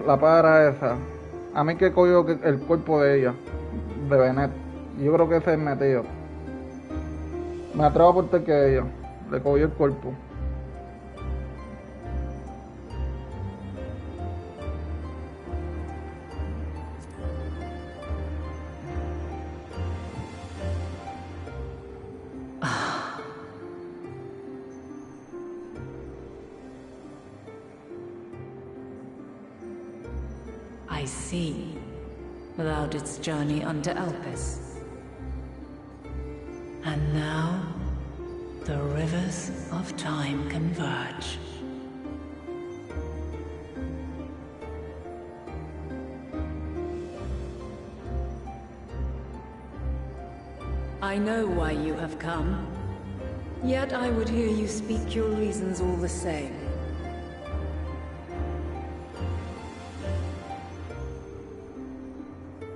la para esa. A mí que cogió el cuerpo de ella, de Bennett. Yo creo que ese es metido. Me atrevo a aportar que ella le cogió el cuerpo. I see. Without its journey unto Elpis. And now, the rivers of time converge. I know why you have come. Yet I would hear you speak your reasons all the same.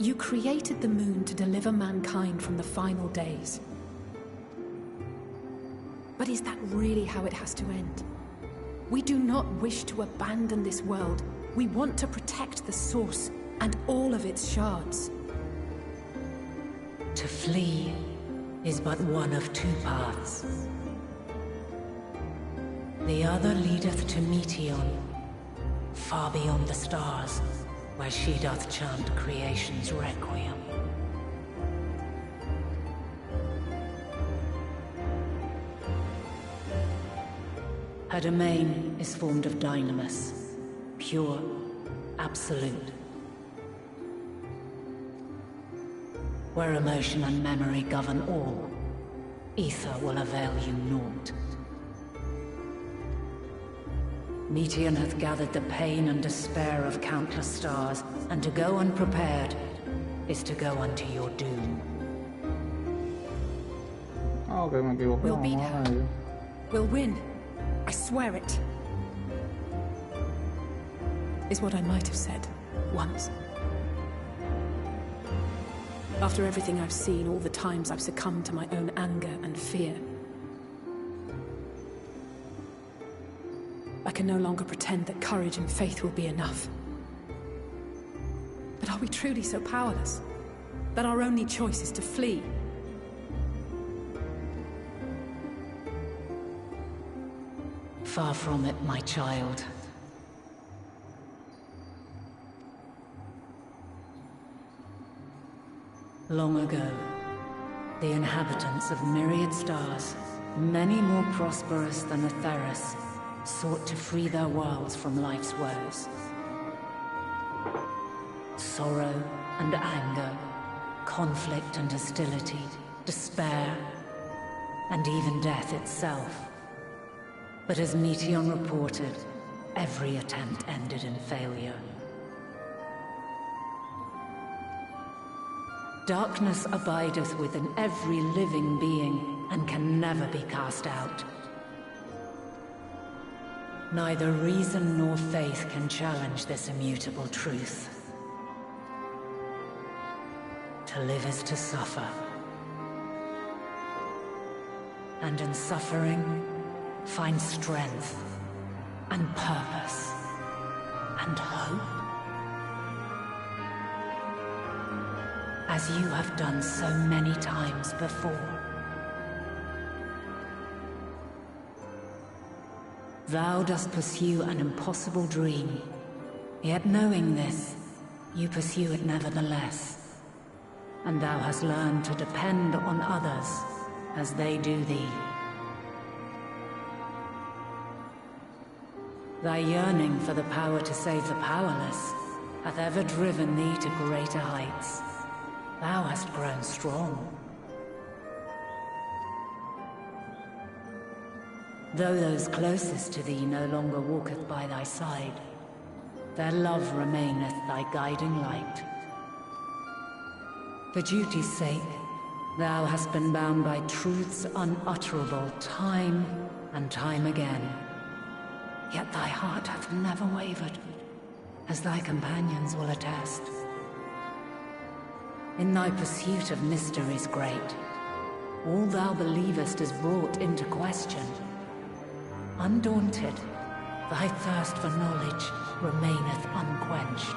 You created the moon to deliver mankind from the final days. But is that really how it has to end? We do not wish to abandon this world. We want to protect the source and all of its shards. To flee is but one of two paths. The other leadeth to Meteon, far beyond the stars, where she doth chant creation's requiem. Her domain is formed of dynamis, pure, absolute. Where emotion and memory govern all, ether will avail you naught. Meteon hath gathered the pain and despair of countless stars, and to go unprepared is to go unto your doom. Okay, me equivoqué. We'll beat her. We'll win. I swear it. Is what I might have said once. After everything I've seen, all the times I've succumbed to my own anger and fear. I can no longer pretend that courage and faith will be enough. But are we truly so powerless? That our only choice is to flee? Far from it, my child. Long ago, the inhabitants of myriad stars, many more prosperous than Atheris, sought to free their worlds from life's woes. Sorrow and anger, conflict and hostility, despair, and even death itself. But as Meteon reported, every attempt ended in failure. Darkness abideth within every living being, and can never be cast out. Neither reason nor faith can challenge this immutable truth. To live is to suffer. And in suffering, find strength, and purpose, and hope. As you have done so many times before. Thou dost pursue an impossible dream, yet knowing this, you pursue it nevertheless. And thou hast learned to depend on others as they do thee. Thy yearning for the power to save the powerless hath ever driven thee to greater heights. Thou hast grown strong. Though those closest to thee no longer walketh by thy side, their love remaineth thy guiding light. For duty's sake, thou hast been bound by truths unutterable time and time again. Yet thy heart hath never wavered, as thy companions will attest. In thy pursuit of mysteries great, all thou believest is brought into question. Undaunted, thy thirst for knowledge remaineth unquenched.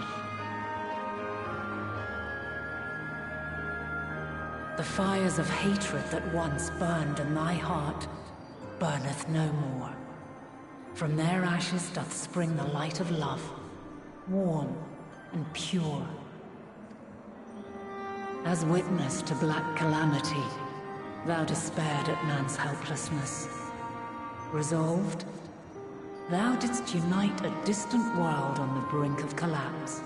The fires of hatred that once burned in thy heart burneth no more. From their ashes doth spring the light of love, warm and pure. As witness to black calamity, thou despaired at man's helplessness. Resolved, thou didst unite a distant world on the brink of collapse.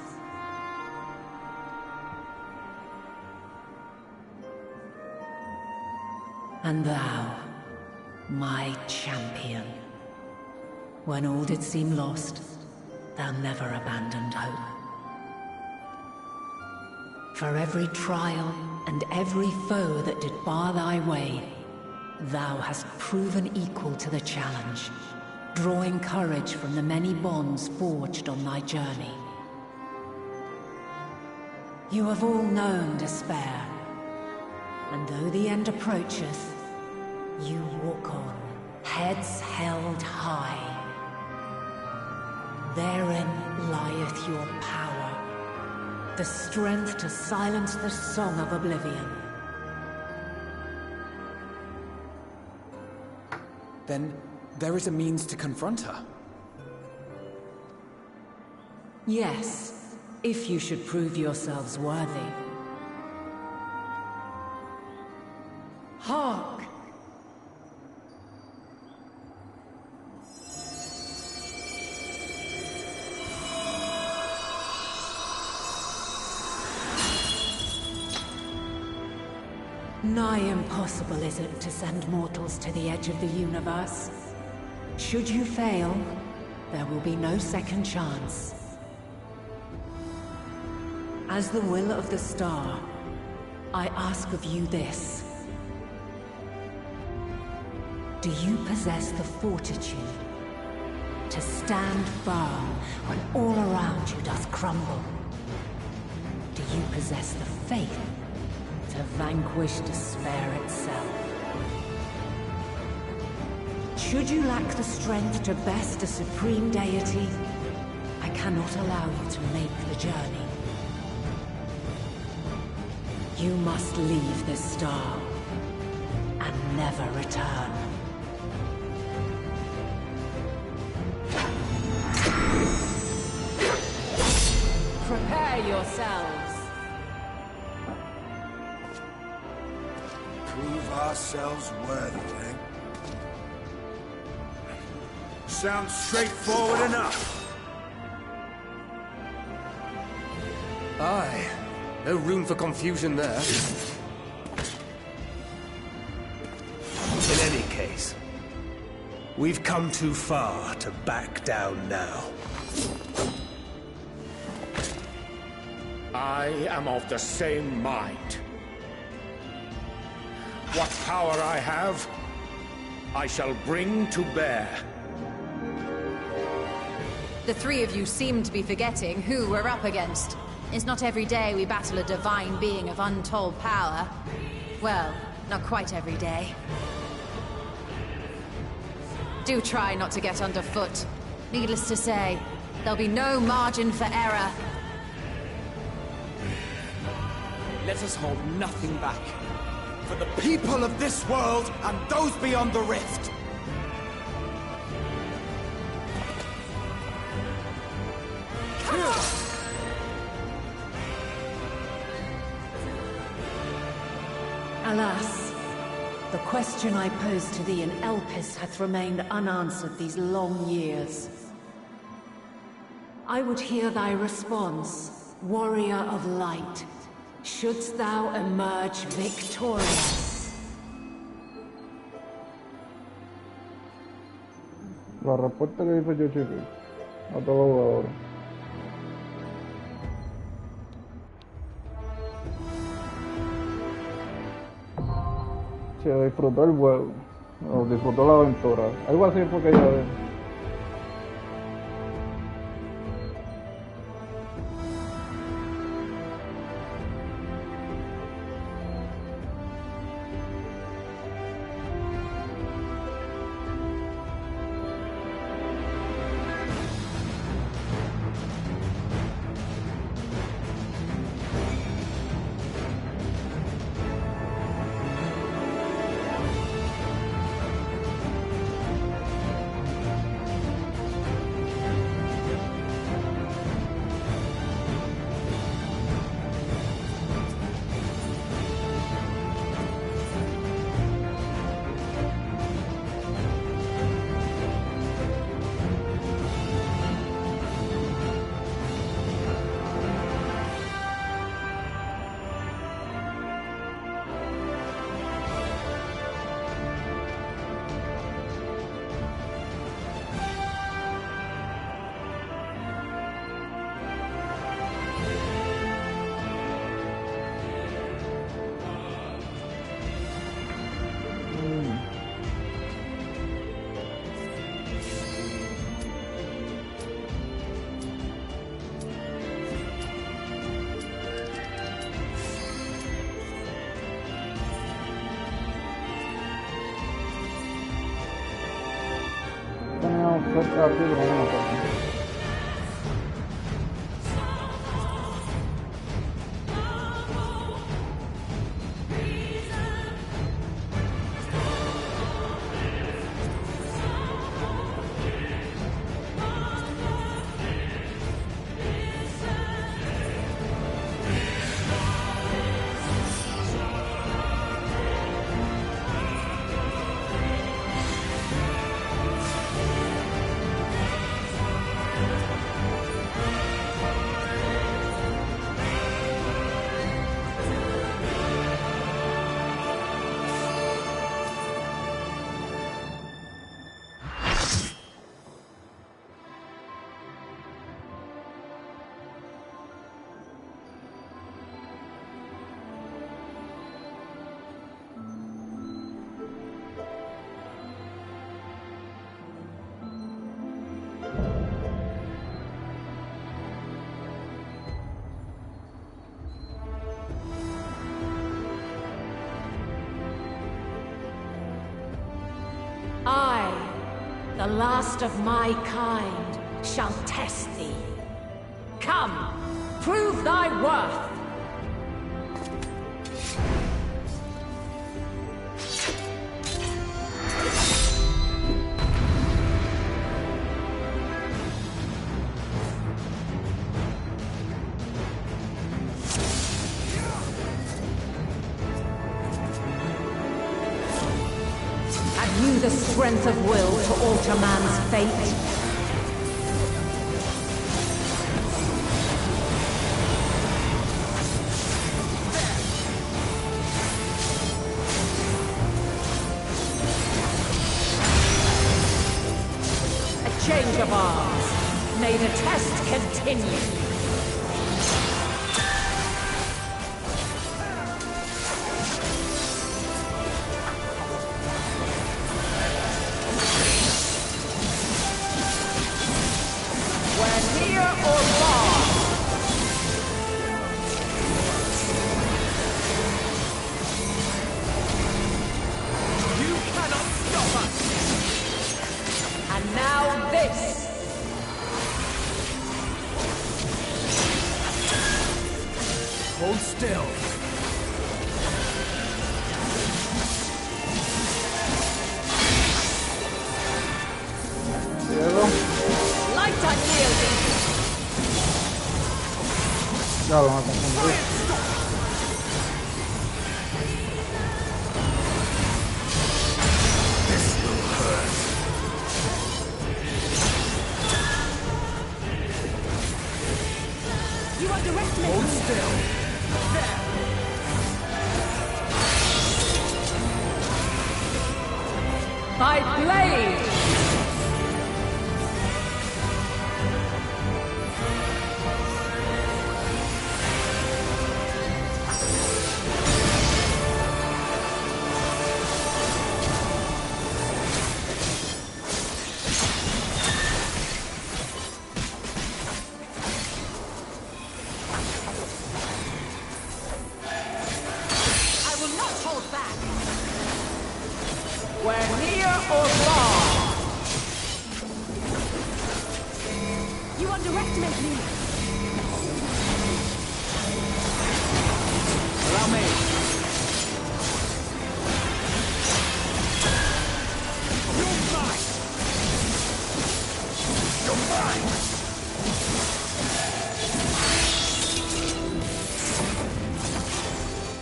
And thou, my champion, when all did seem lost, thou never abandoned hope. For every trial and every foe that did bar thy way, thou hast proven equal to the challenge, drawing courage from the many bonds forged on thy journey. You have all known despair, and though the end approacheth, you walk on, heads held high. Therein lieth your power, the strength to silence the song of oblivion. Then there is a means to confront her. Yes, if you should prove yourselves worthy. Hark! Nigh impossible is it to send mortals to the edge of the universe. Should you fail, there will be no second chance. As the will of the star, I ask of you this. Do you possess the fortitude to stand firm when all around you doth crumble? Do you possess the faith to vanquish despair itself? Should you lack the strength to best a supreme deity, I cannot allow you to make the journey. You must leave this star and never return. Prepare yourselves. Prove ourselves worthy, eh? Sounds straightforward enough. Aye. No room for confusion there. In any case, we've come too far to back down now. I am of the same mind. What power I have, I shall bring to bear. The three of you seem to be forgetting who we're up against. It's not every day we battle a divine being of untold power. Well, not quite every day. Do try not to get underfoot. Needless to say, there'll be no margin for error. Let us hold nothing back. For the people of this world and those beyond the rift. Alas, the question I posed to thee in Elpis hath remained unanswered these long years. I would hear thy response, warrior of light. Shouldst thou emerge victorious? La respuesta que dice Yoshi a todos los jugadores. Se disfrutó el juego, o disfrutó la aventura. Algo así fue que yo dije. Cerca aquí, pero no me acuerdo. I, the last of my kind, shall test thee. Come, prove thy worth! The strength of will to alter man's fate. A change of arms. May the test continue. Hold still. Light unyielding. Ya lo van a confundir. This will hurt. You underestimate. Hold still. There. By blade!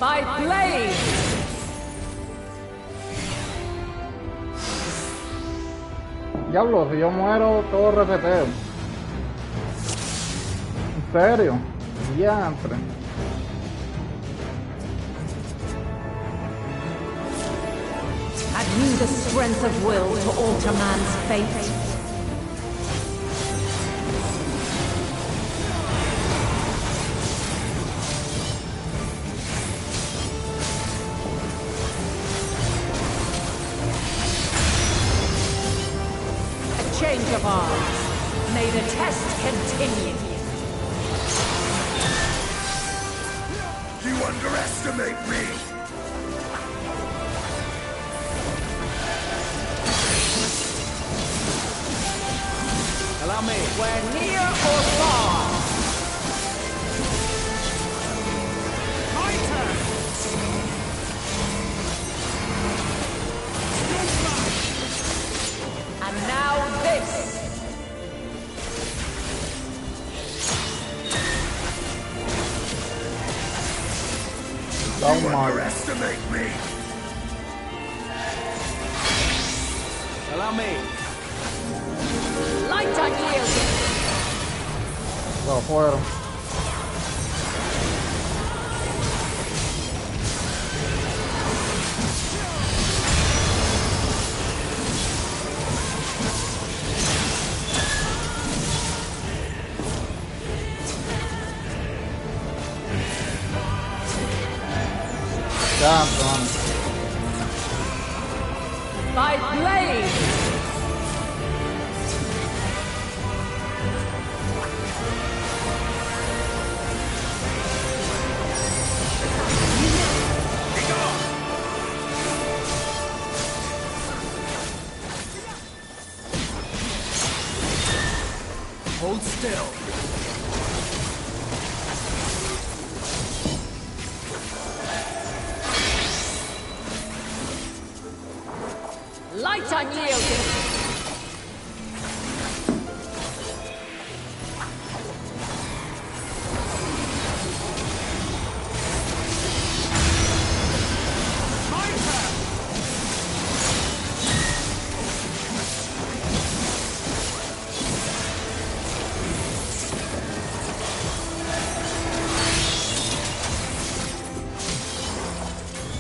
By blade! Diablo, si yo muero, todo reseteo. ¿En serio? Diantre. Have you the strength of will to alter man's fate? Change of arms. May the test continue. You underestimate me! Allow me. We're near or far. My turn! And now this. You underestimate me! Allow me. Light unyielding. Lo fueron. Ya, pronto. By blade. Hold still. Light unyielding.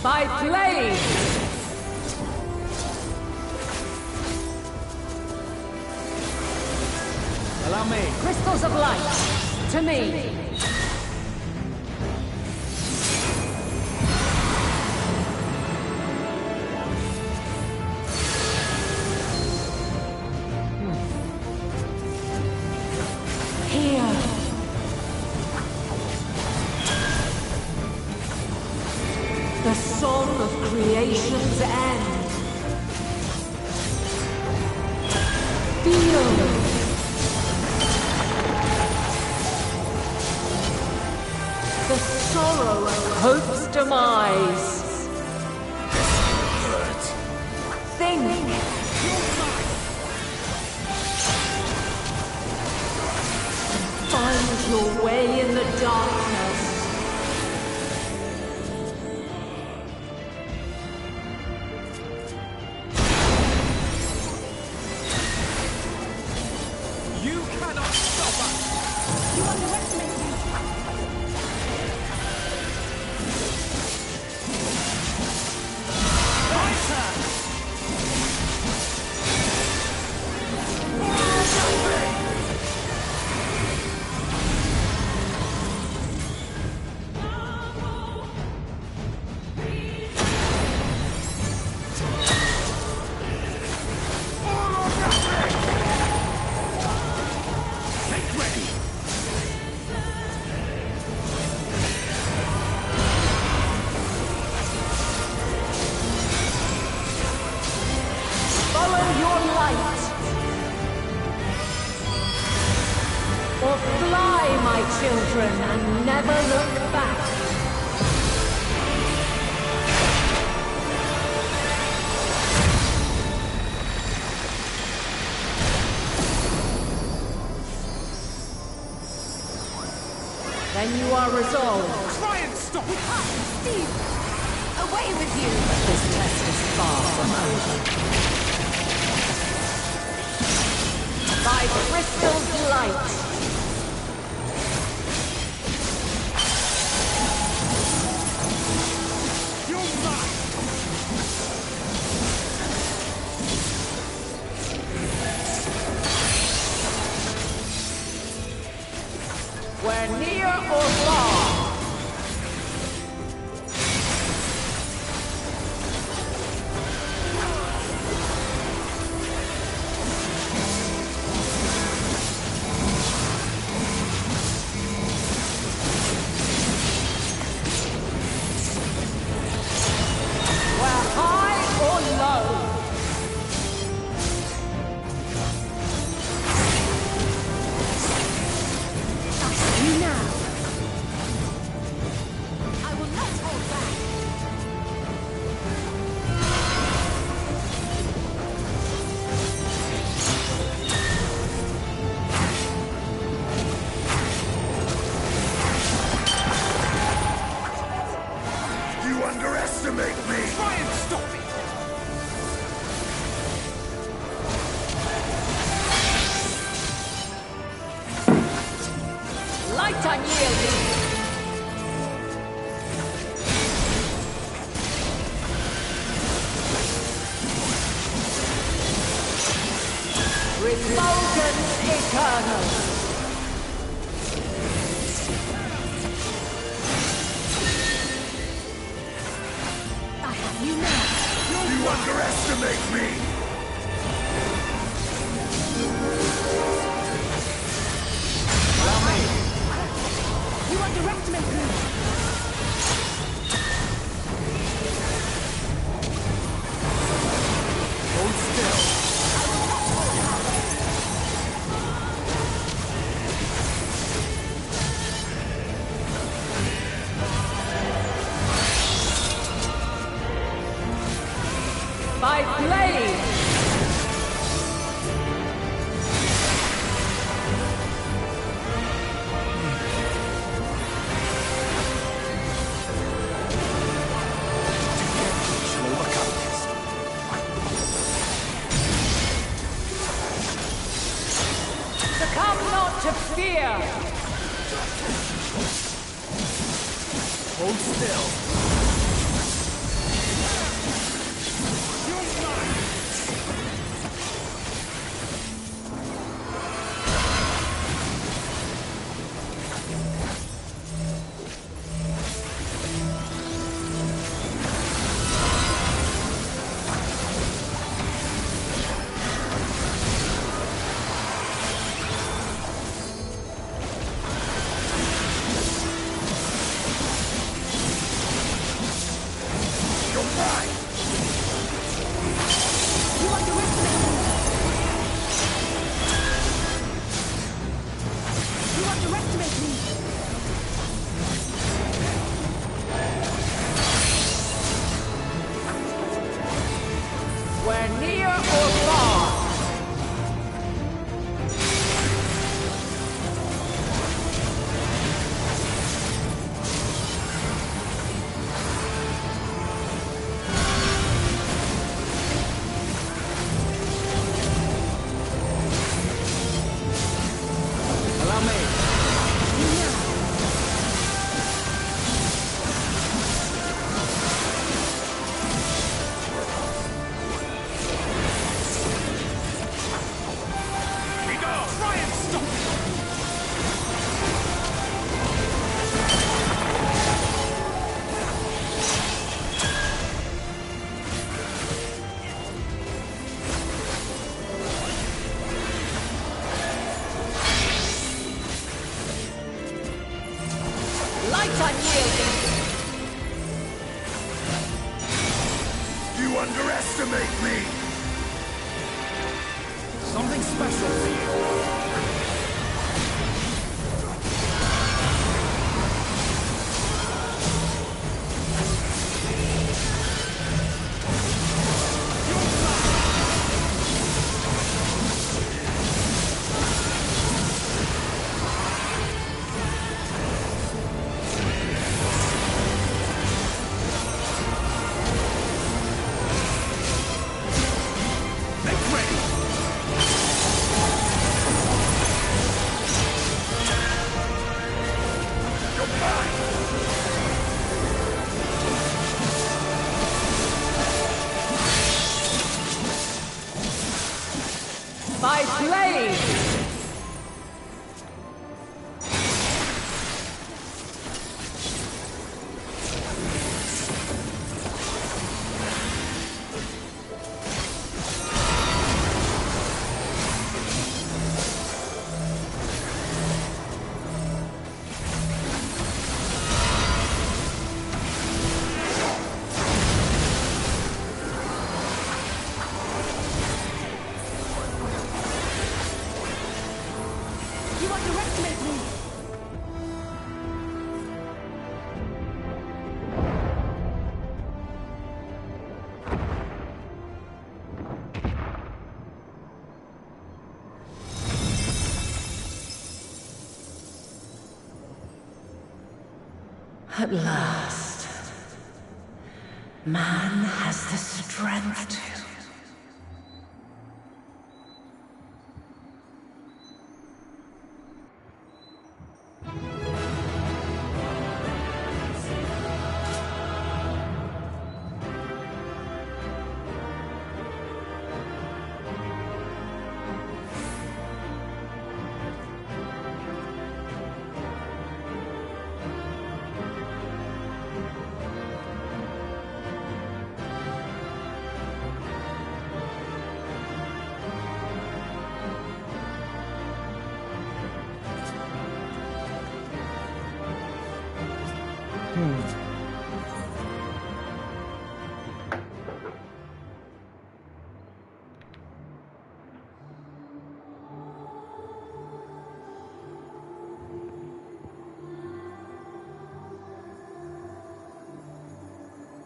By blade. Allow me. Crystals of light. To me. Here. The song of creation's end. Feel. The sorrow of hope's demise. Think. Find your way in the darkness. You cannot stop us! You underestimate me! My turn! Follow your light. Or fly, my children, and never look back. When you are resolved. Try and stop it! Steve! Away with you! This test is far from over. By Bristol's light. We're near or far. We're high or low. You now. I will not hold back. You underestimate me! Try and stop it! Light unyielding. Refulgence eternal. I have you now. You underestimate me! You underestimate me. Hold still. By blade. Succumb not to fear. Hold still. We're near or far. Allow me. Light unyielding. You underestimate me! Something special for you. by blade! At last, man has the strength to...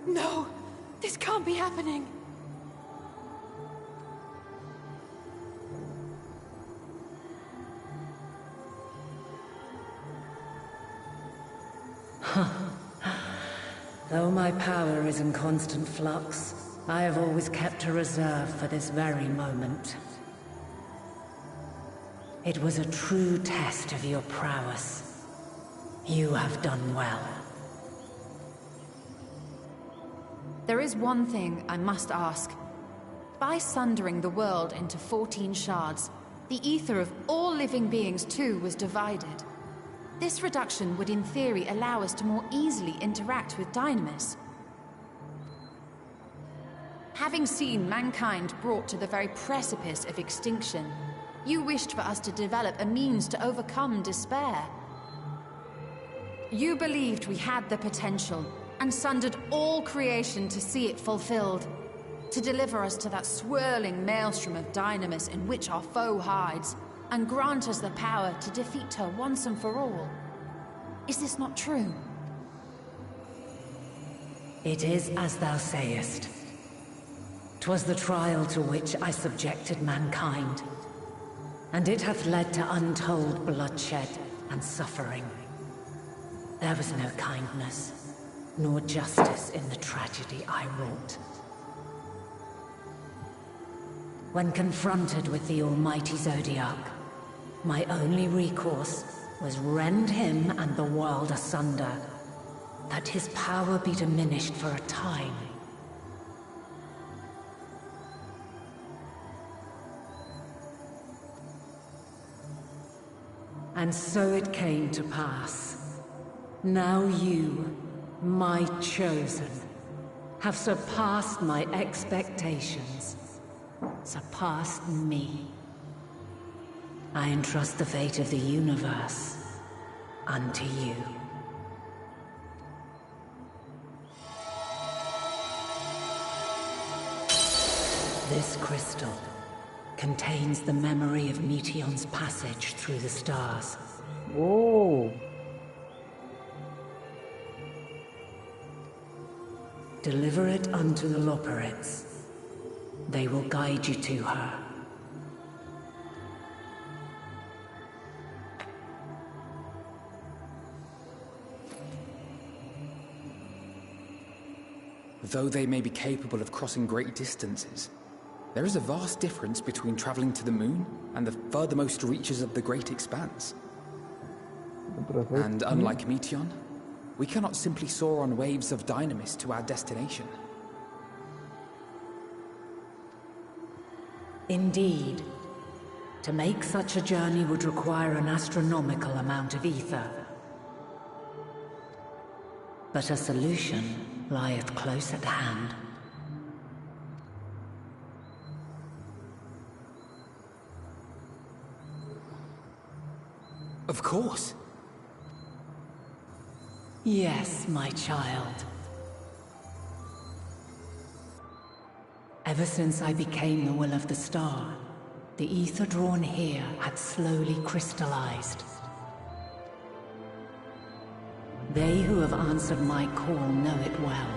No! This can't be happening! Though my power is in constant flux, I have always kept a reserve for this very moment. It was a true test of your prowess. You have done well. There is one thing I must ask. By sundering the world into 14 shards, the ether of all living beings too was divided. This reduction would in theory allow us to more easily interact with Dynamis. Having seen mankind brought to the very precipice of extinction, you wished for us to develop a means to overcome despair. You believed we had the potential, and sundered all creation to see it fulfilled, to deliver us to that swirling maelstrom of Dynamis in which our foe hides, and grant us the power to defeat her once and for all. Is this not true? It is as thou sayest. 'Twas the trial to which I subjected mankind, and it hath led to untold bloodshed and suffering. There was no kindness, nor justice in the tragedy I wrought. When confronted with the almighty Zodiac, my only recourse was rend him and the world asunder, that his power be diminished for a time. And so it came to pass. Now you, my chosen, have surpassed my expectations, surpassed me. I entrust the fate of the universe unto you. This crystal contains the memory of Meteion's passage through the stars. Oh. Deliver it unto the Loporrits. They will guide you to her. Though they may be capable of crossing great distances, there is a vast difference between traveling to the moon and the furthermost reaches of the great expanse. And unlike Meteion, we cannot simply soar on waves of Dynamis to our destination. Indeed. To make such a journey would require an astronomical amount of ether. But a solution lieth close at hand. Of course. Yes, my child. Ever since I became the will of the star, the ether drawn here had slowly crystallized. They who have answered my call know it well.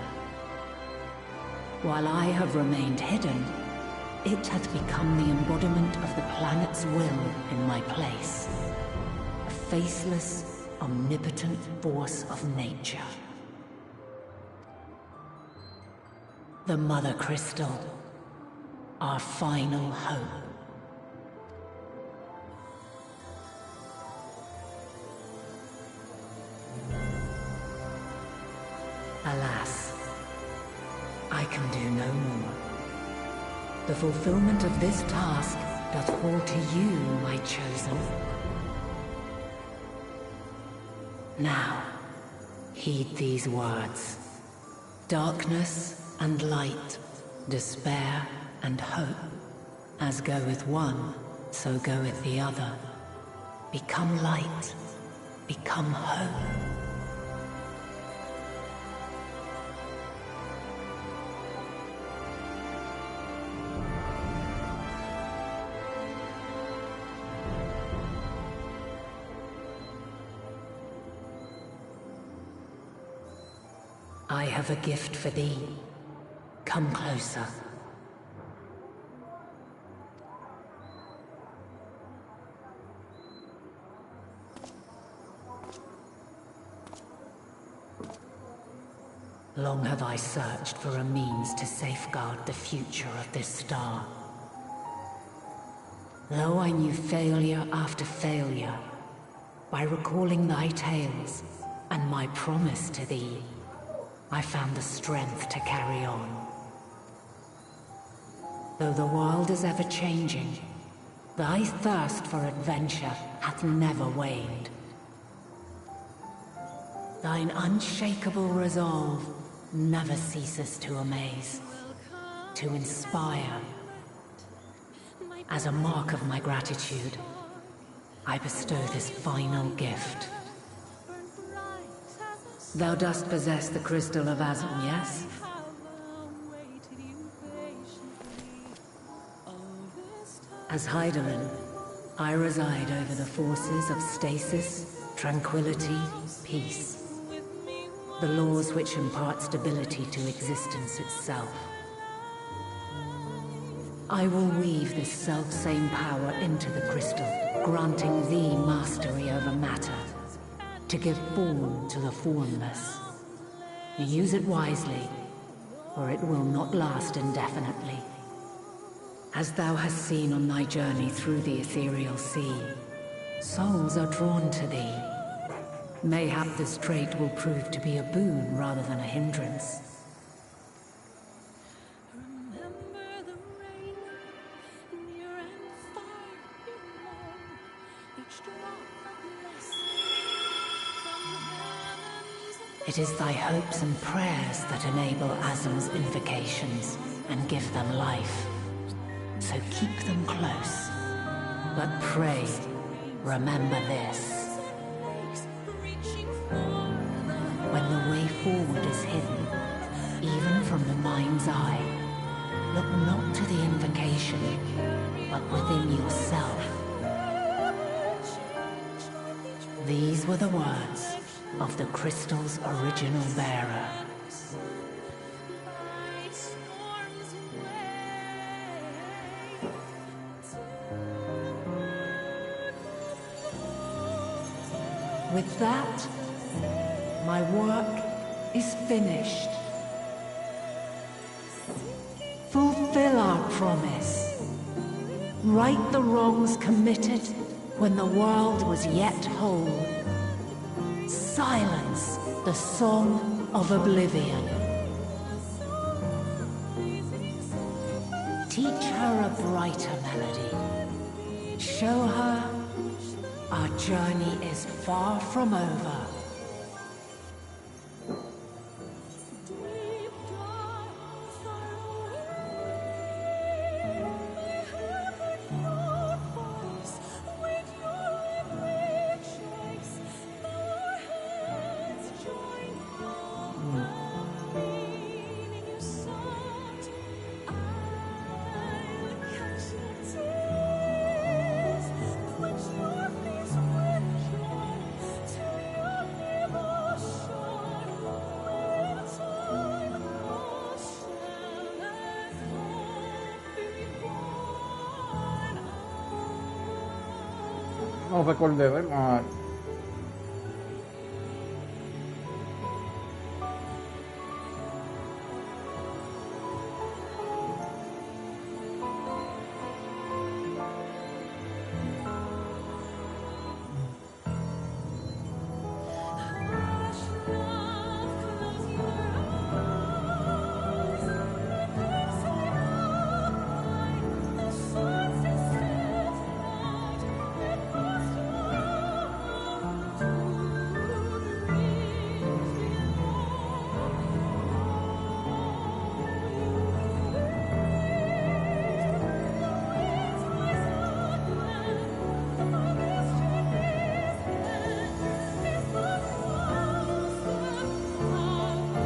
While I have remained hidden, it has become the embodiment of the planet's will in my place. A faceless, omnipotent force of nature. The Mother Crystal, our final hope. Alas, I can do no more. The fulfillment of this task doth fall to you, my chosen. Now, heed these words. Darkness and light, despair and hope. As goeth one, so goeth the other. Become light, become hope. I have a gift for thee. Come closer. Long have I searched for a means to safeguard the future of this star. Though I knew failure after failure, by recalling thy tales and my promise to thee, I found the strength to carry on. Though the world is ever changing, thy thirst for adventure hath never waned. Thine unshakable resolve never ceases to amaze, to inspire. As a mark of my gratitude, I bestow this final gift. Thou dost possess the Crystal of Azon, yes? As Heidelin, I reside over the forces of stasis, tranquility, peace. The laws which impart stability to existence itself. I will weave this self-same power into the crystal, granting thee mastery over matter, to give form to the formless. Use it wisely, or it will not last indefinitely. As thou hast seen on thy journey through the ethereal sea, souls are drawn to thee. Mayhap this trait will prove to be a boon rather than a hindrance. It is thy hopes and prayers that enable Azum's invocations and give them life. So keep them close. But pray, remember this. When the way forward is hidden, even from the mind's eye, look not to the invocation, but within yourself. These were the words of the crystal's original bearer. With that, my work is finished. Fulfill our promise. Right the wrongs committed when the world was yet whole. Silence the song of oblivion. Teach her a brighter melody. show her our journey is far from over. No recordé ver. Ah,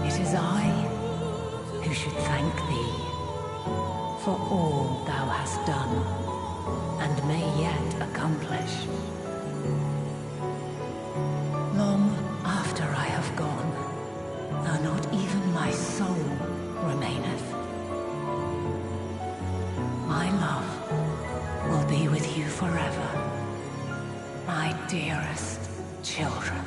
It is I who should thank thee for all thou hast done and may yet accomplish. Long after I have gone, though not even my soul remaineth, my love will be with you forever, my dearest children.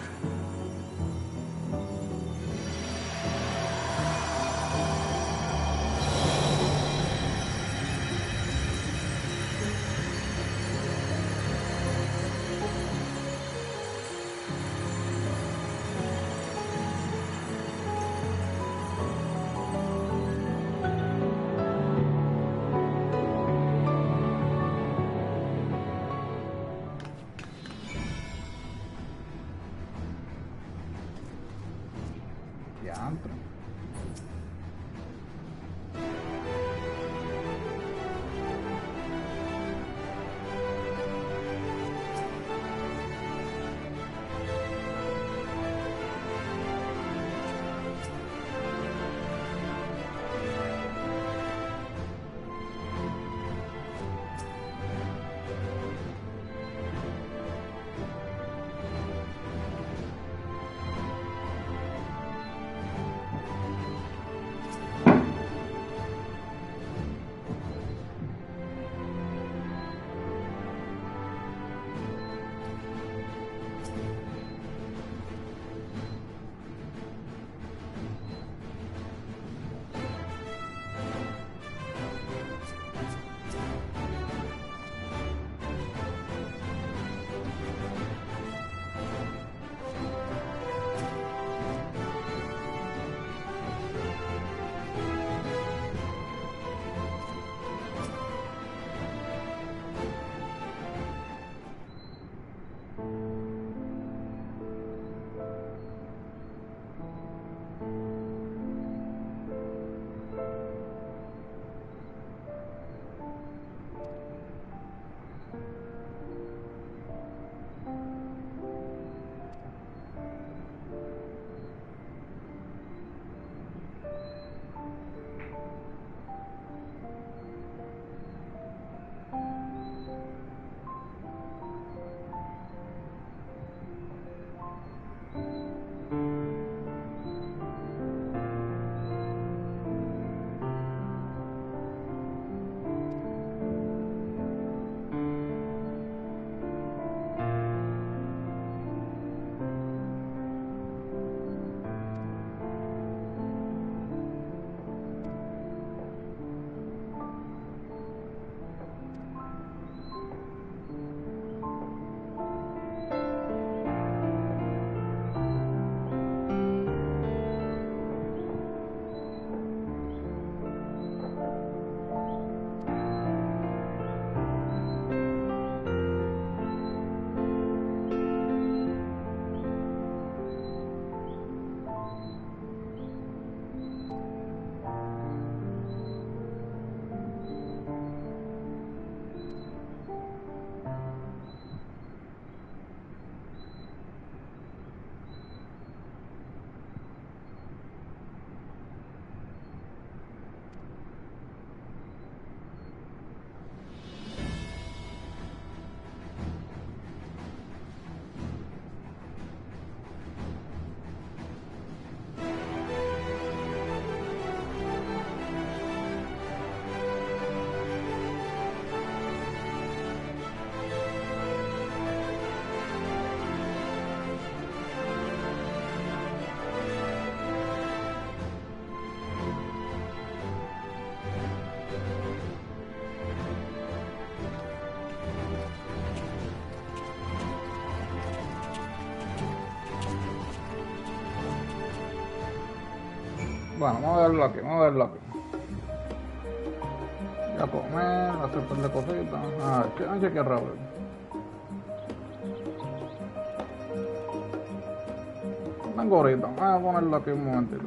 Bueno, vamos a verlo aquí, vamos a verlo aquí. Ya comer, hacer un par de cositas. A ver, vamos a chequear rápido. Tengo ahorita, voy a ponerlo aquí un momentito.